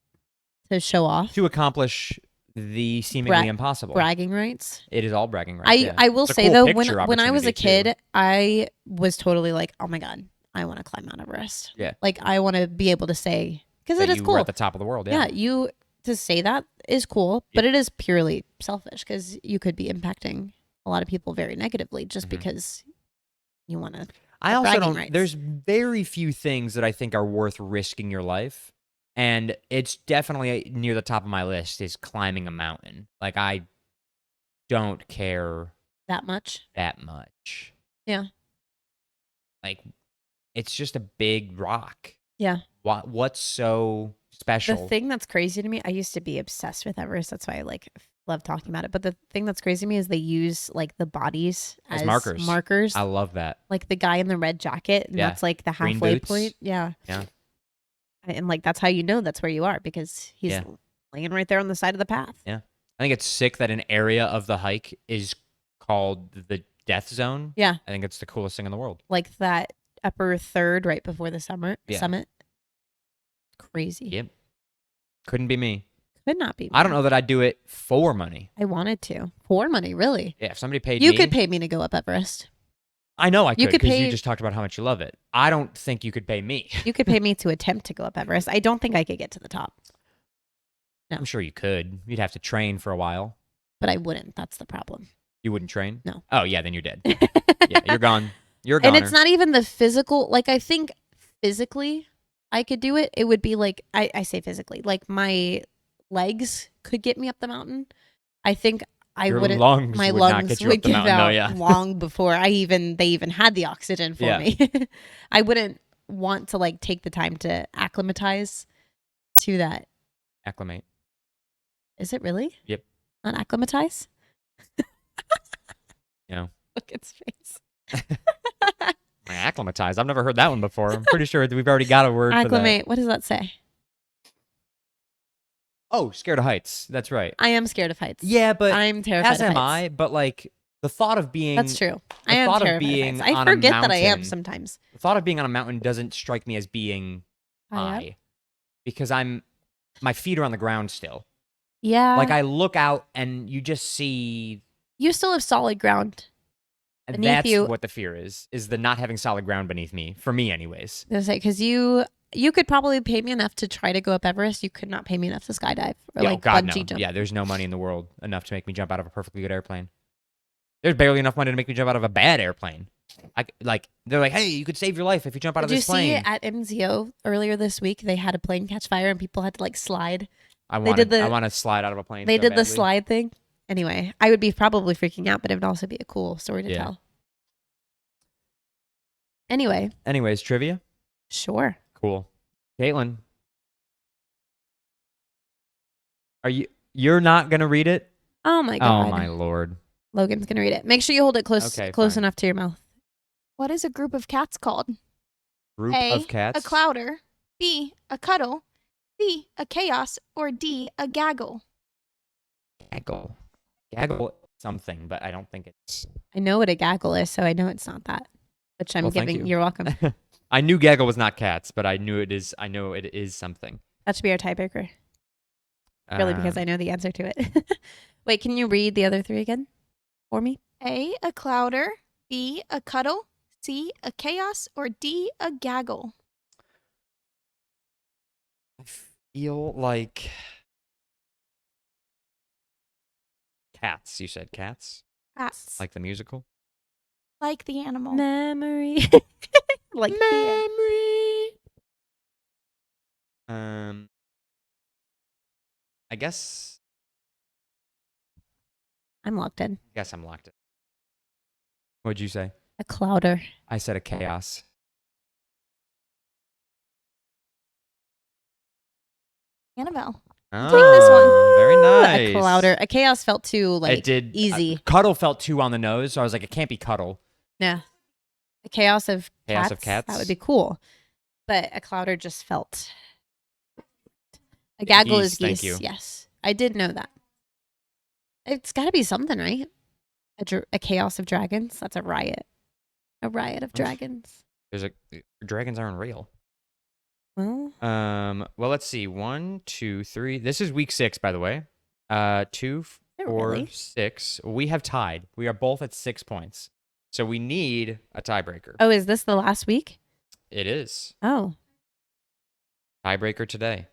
to show off, to accomplish the seemingly Bra- impossible. bragging rights. It is all bragging rights. yeah. I will It's a say cool though, picture when I was a opportunity, kid, too. I was totally like, oh my god, I want to climb Mount Everest. Yeah. Like I want to be able to say because that it is you cool. were at the top of the world. Yeah, Yeah. you to say that is cool, but it is purely selfish because you could be impacting a lot of people very negatively just Mhm. because you want to. I also bragging don't. rights. There's very few things that I think are worth risking your life, and it's definitely near the top of my list. Is climbing a mountain. Like I don't care That much. that much. Yeah. Like it's just a big rock. Yeah. What's so special? The thing that's crazy to me, I used to be obsessed with Everest. That's why I love talking about it. But the thing that's crazy to me is they use like the bodies As as markers. Markers. I love that. Like the guy in the red jacket, and Yeah. that's like the Green halfway boots. point. Yeah. Yeah. And like that's how you know that's where you are because he's Yeah. laying right there on the side of the path. I think it's sick that an area of the hike is called the death zone. Yeah. I think it's the coolest thing in the world. Like that upper third right before the summit. Yeah. Crazy. Yep. Couldn't be me. Could not be. I don't me. know that I'd do it for money. I wanted to. For money, really. Yeah, if somebody paid You me, could pay me to go up Everest. I know I you could could because you pay- just talked about how much you love it. I don't think you could pay me. You could pay me to attempt to go up Everest. I don't think I could get to the top, No. I'm sure you could. You'd have to train for a while. but I wouldn't. That's the problem. You wouldn't train? No. Oh, yeah, then you're dead. Yeah, you're gone. You're a And goner. it's not even the physical. Like, I think physically I could do it. It would be like, I say physically, like my legs could get me up the mountain. I think I Your wouldn't. lungs My would not lungs get you would up the give mountain, out though, yeah. long before they even had the oxygen for Yeah. me. I wouldn't want to like take the time to acclimatize to that. Acclimate. Is it really? Yep. Not acclimatize? You know. Look at his face. Acclimatize. I've never heard that one before. I'm pretty sure that we've already got a word for that. Acclimate. What does that say? Oh, scared of heights. That's right. I am scared of heights. Yeah, but I'm terrified as of am heights. I. But like the thought of being That's true. the I am thought of terrified of being heights. I on a forget that I am mountain- sometimes. the thought of being on a mountain doesn't strike me as being I am? high, because my feet are on the ground still. Yeah. Like I look out and you just see. You still have solid ground. And Beneath that's you- what the fear is the not having solid ground beneath me. For me, anyways. I was say because you could probably pay me enough to try to go up Everest. You could not pay me enough to skydive or Yeah, like oh God, bungee no. jump. Yeah, there's no money in the world enough to make me jump out of a perfectly good airplane. There's barely enough money to make me jump out of a bad airplane. They're like, hey, you could save your life if you jump out Did of you this see plane. it at MZO earlier this week? They had a plane catch fire and people had to like slide. I did want to slide out of a plane. They so did the badly. slide thing. Anyway, I would be probably freaking out, but it would also be a cool story to Yeah. tell. Anyway, Anyways, trivia. sure. Cool. Caitlin, you're not gonna read it? Oh my god. Oh my lord. Logan's gonna read it. Make sure you hold it close Okay, close fine. enough to your mouth. What is a group of cats called? Group A, of cats. a clouder. B, a cuddle. C, a chaos. Or D, a gaggle. Gaggle. Gaggle something, but I don't think it's. I know what a gaggle is, so I know it's not that. Which I'm Well, thank giving. you. You're welcome. I knew gaggle was not cats, but I know it is something. That should be our tiebreaker. Really, because I know the answer to it. Wait, can you read the other three again for me? A, a clouder. B, a cuddle. C, a chaos. Or D, a gaggle. I feel like cats. You said cats, Cats. like the musical. Like the animal. Memory. Like Memory. I guess I'm locked in. I'm locked in. What'd you say? A clouder. I said a chaos. Annabelle. Oh, this one. very nice. A clouder. A chaos felt too like it did easy. Cuddle felt too on the nose, so I was like, it can't be cuddle. Yeah. A chaos of Chaos cats. of cats? That would be cool. But a clouder just felt. A gaggle is Geese, thank geese. you. Yes. I did know that. It's got to be something, right? A chaos of dragons. That's a riot. A riot of dragons. Dragons aren't real. Well, Well, let's see. 1, 2, 3. This is week 6, by the way. 2, they're 4, really. 6. We have tied. We are both at 6 points. So we need a tiebreaker. Oh, is this the last week? It is. Oh. Tiebreaker today.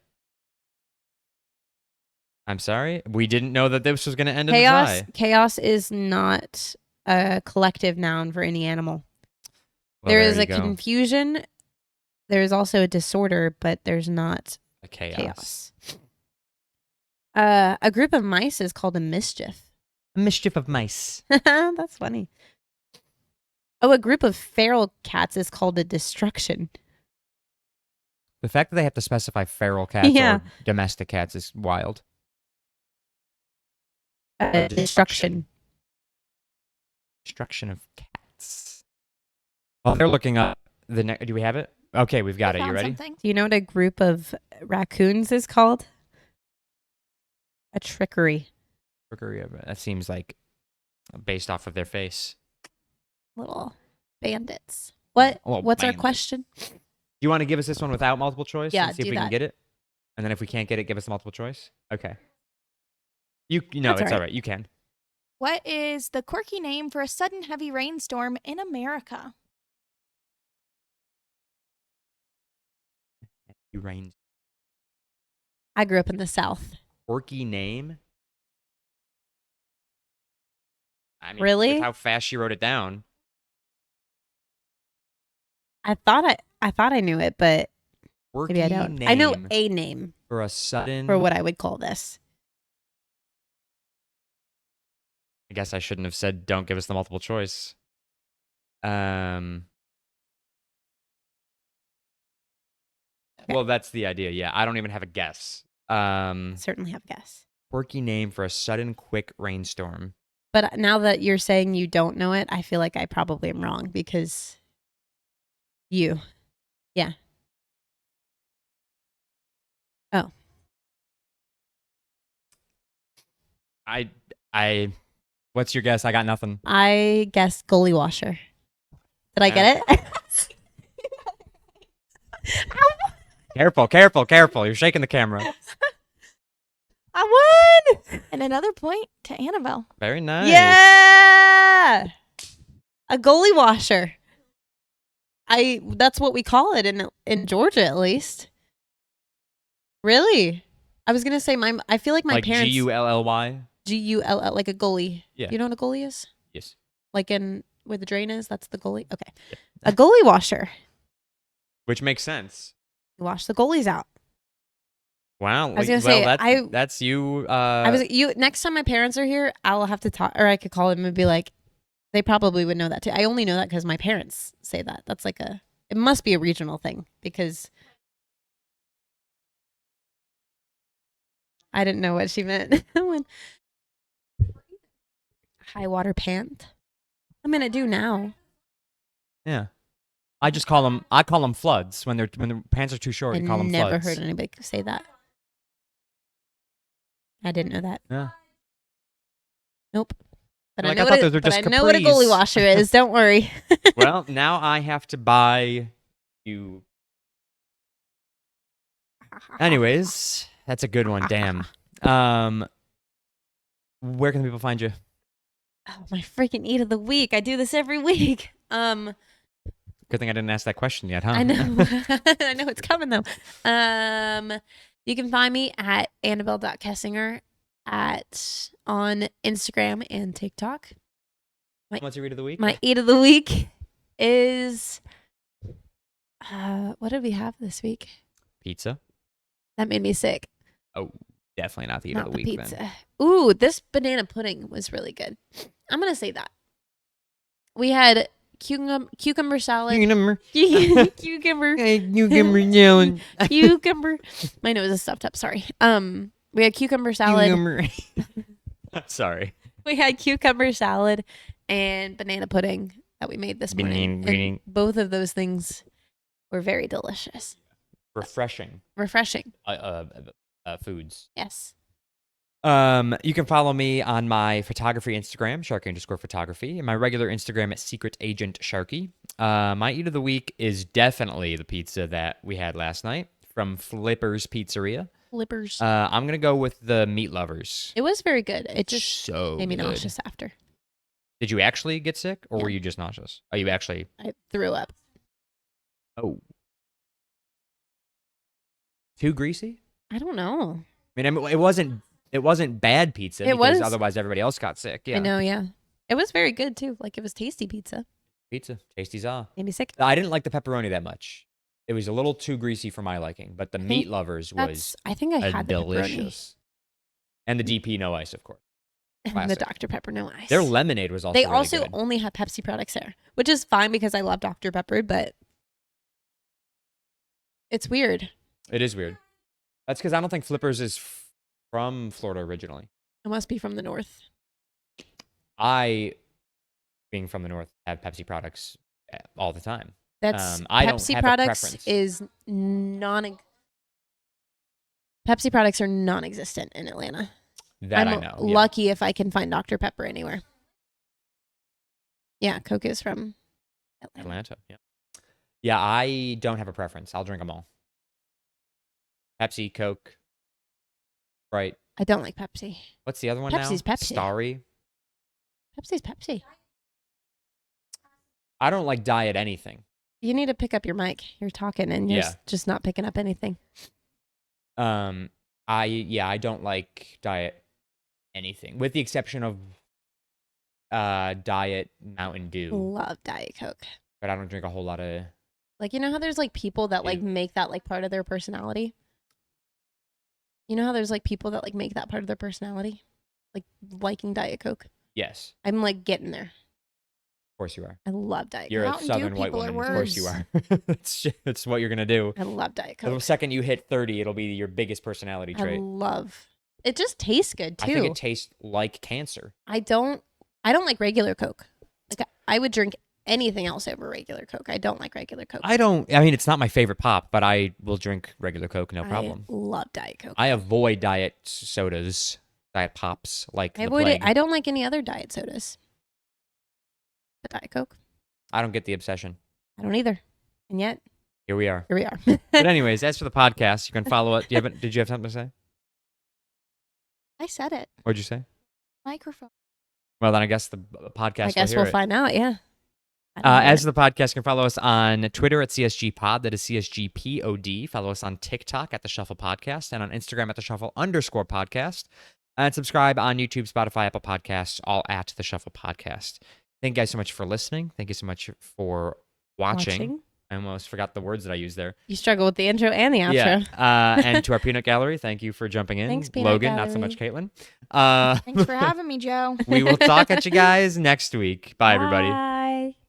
I'm sorry. We didn't know that this was going to end in a Chaos. tie. Chaos is not a collective noun for any animal. Well, There is you a go. confusion. There is also a disorder, but there's not A chaos. chaos. A group of mice is called a mischief. A mischief of mice. That's funny. Oh, a group of feral cats is called a destruction. The fact that they have to specify feral cats Yeah. or domestic cats is wild. Destruction. Destruction of cats. Oh, they're looking up the next. Do we have it? Okay, we've got I it. You found ready? something. Do you know what a group of raccoons is called? A trickery. That seems like based off of their face. Little bandits. What? Well, What's our bandits. question? Do you want to give us this one without multiple choice? Yeah, and see if do we can that. get it. And then if we can't get it, give us the multiple choice. Okay. You know, That's it's all all right. right. You can. What is the quirky name for a sudden heavy rainstorm in America? You rain. I grew up in the South. Quirky name. I mean, Really? with how fast she wrote it down. I thought I knew it, but Quirky maybe I don't. name I know a name for a sudden. for what I would call this. I guess I shouldn't have said don't give us the multiple choice. Okay. Well, that's the idea. Yeah, I don't even have a guess. Certainly have a guess. Quirky name for a sudden quick rainstorm. But now that you're saying you don't know it, I feel like I probably am wrong because you. Yeah. Oh. I. What's your guess? I got nothing. I guessed goalie washer. Did I get it? Careful. You're shaking the camera. I won! And another point to Annabelle. Very nice. Yeah! A goalie washer. That's what we call it in Georgia, at least. Really? I was gonna say I feel like my Like parents G-U-L-L-Y? G-U-L-L, like a goalie. Yeah. You know what a goalie is? Yes. Like in where the drain is, that's the goalie. Okay. A goalie washer. Which makes sense. You wash the goalies out. Wow. was gonna say, that's you. Next time my parents are here, I'll have to talk, or I could call them and be like, they probably would know that too. I only know that because my parents say that. That's like it must be a regional thing because I didn't know what she meant. When high water pant. I'm gonna do now. Yeah. I call them floods when the pants are too short. I You call them never floods. heard anybody say that. I didn't know that. Yeah. Nope. But Like, I know, I thought those were just what a goalie capris. washer is. Don't worry. Well, now I have to buy you. Anyways, that's a good one. Damn. Where can people find you? Oh, my freaking eat of the week. I do this every week. Good thing I didn't ask that question yet, huh? I know. I know it's coming though. You can find me at Annabelle.Kessinger on Instagram and TikTok. What's your read of the week? My eat of the week is what did we have this week? Pizza. That made me sick. Oh, definitely not the eat Not of the the week pizza. then. Ooh, this banana pudding was really good. I'm gonna say that. We had cucumber salad. Cucumber. Cucumber. Cucumber yelling. Cucumber. My nose is stuffed up. Sorry. We had cucumber salad. Cucumber. Sorry. We had cucumber salad and banana pudding that we made this morning. And both of those things were very delicious. Refreshing. Foods. Yes. You can follow me on my photography Instagram, Sharky_photography, and my regular Instagram at Secret Agent Sharky. My eat of the week is definitely the pizza that we had last night from Flipper's Pizzeria. Flippers. I'm gonna go with the Meat Lovers. It was very good. It just so made me good. nauseous after. Did you actually get sick, or Yeah. were you just nauseous? Oh, you actually. I threw up. Oh. Too greasy? I don't know. I mean, it wasn't bad pizza. It because was. Otherwise, everybody else got sick. Yeah. I know, yeah. It was very good too. Like it was tasty pizza. Pizza, tasty za. Made me sick. I didn't like the pepperoni that much. It was a little too greasy for my liking, but the Meat Lovers was I think I had the pepperoni. delicious. And the DP no ice, of course. And the Classic. Dr. Pepper no ice. Their lemonade was also They really also good. only have Pepsi products there, which is fine because I love Dr. Pepper, but it's weird. It is weird. That's because I don't think Flippers is from Florida originally. It must be from the north. I, being from the north, have Pepsi products all the time. That's I don't Pepsi have a products preference. is Pepsi products are non-existent in Atlanta. That I'm I know. Yeah. lucky if I can find Dr. Pepper anywhere. Yeah, Coke is from Atlanta. Yeah. Yeah, I don't have a preference. I'll drink them all. Pepsi, Coke, Sprite. I don't like Pepsi. What's the other one Pepsi's now? Pepsi. Starry. Pepsi's Pepsi. I don't like diet anything. You need to pick up your mic. You're talking and you're Yeah. just not picking up anything. I don't like diet anything, with the exception of diet Mountain Dew. Love Diet Coke. But I don't drink a whole lot of. Like, you know how there's like people that like Ew. make that like part of their personality? You know how there's like people that like make that part of their personality? Like liking Diet Coke? Yes. I'm like getting there. course you are. I love Diet You're Coke. a Mountain Dew Southern white people are woman. Of course you worse. are. That's what you're gonna do. I love Diet The Coke. second you hit 30, it'll be your biggest personality I trait. love. It just tastes good I too. think it tastes like cancer. I don't like regular Coke. Like I would drink anything else over regular Coke. I don't like regular Coke. I mean, it's not my favorite pop, but I will drink regular Coke, no problem. I love Diet Coke. I avoid diet sodas, diet pops, like I the avoid it. plague. I don't like any other diet sodas. But Diet Coke, I don't get the obsession. I don't either. And yet, Here we are. here we are. But anyways, as for the podcast, you can follow it. Did you have something to say? I said it. What'd you say? Microphone. Well, then I guess the podcast. I guess will we'll hear it. find out. Yeah. I don't know As the podcast, you can follow us on Twitter at CSG Pod. That is CSGPOD. Follow us on TikTok at The Shuffle Podcast and on Instagram at The Shuffle_podcast. And subscribe on YouTube, Spotify, Apple Podcasts, all at The Shuffle Podcast. Thank you guys so much for listening. Thank you so much for watching. I almost forgot the words that I used there. You struggle with the intro and the outro. Yeah. And to our Peanut Gallery, thank you for jumping in. Thanks, Peanut Logan, not so much Gallery. Caitlin. Thanks for having me, Joe. We will talk at you guys next week. Bye, everybody. Bye.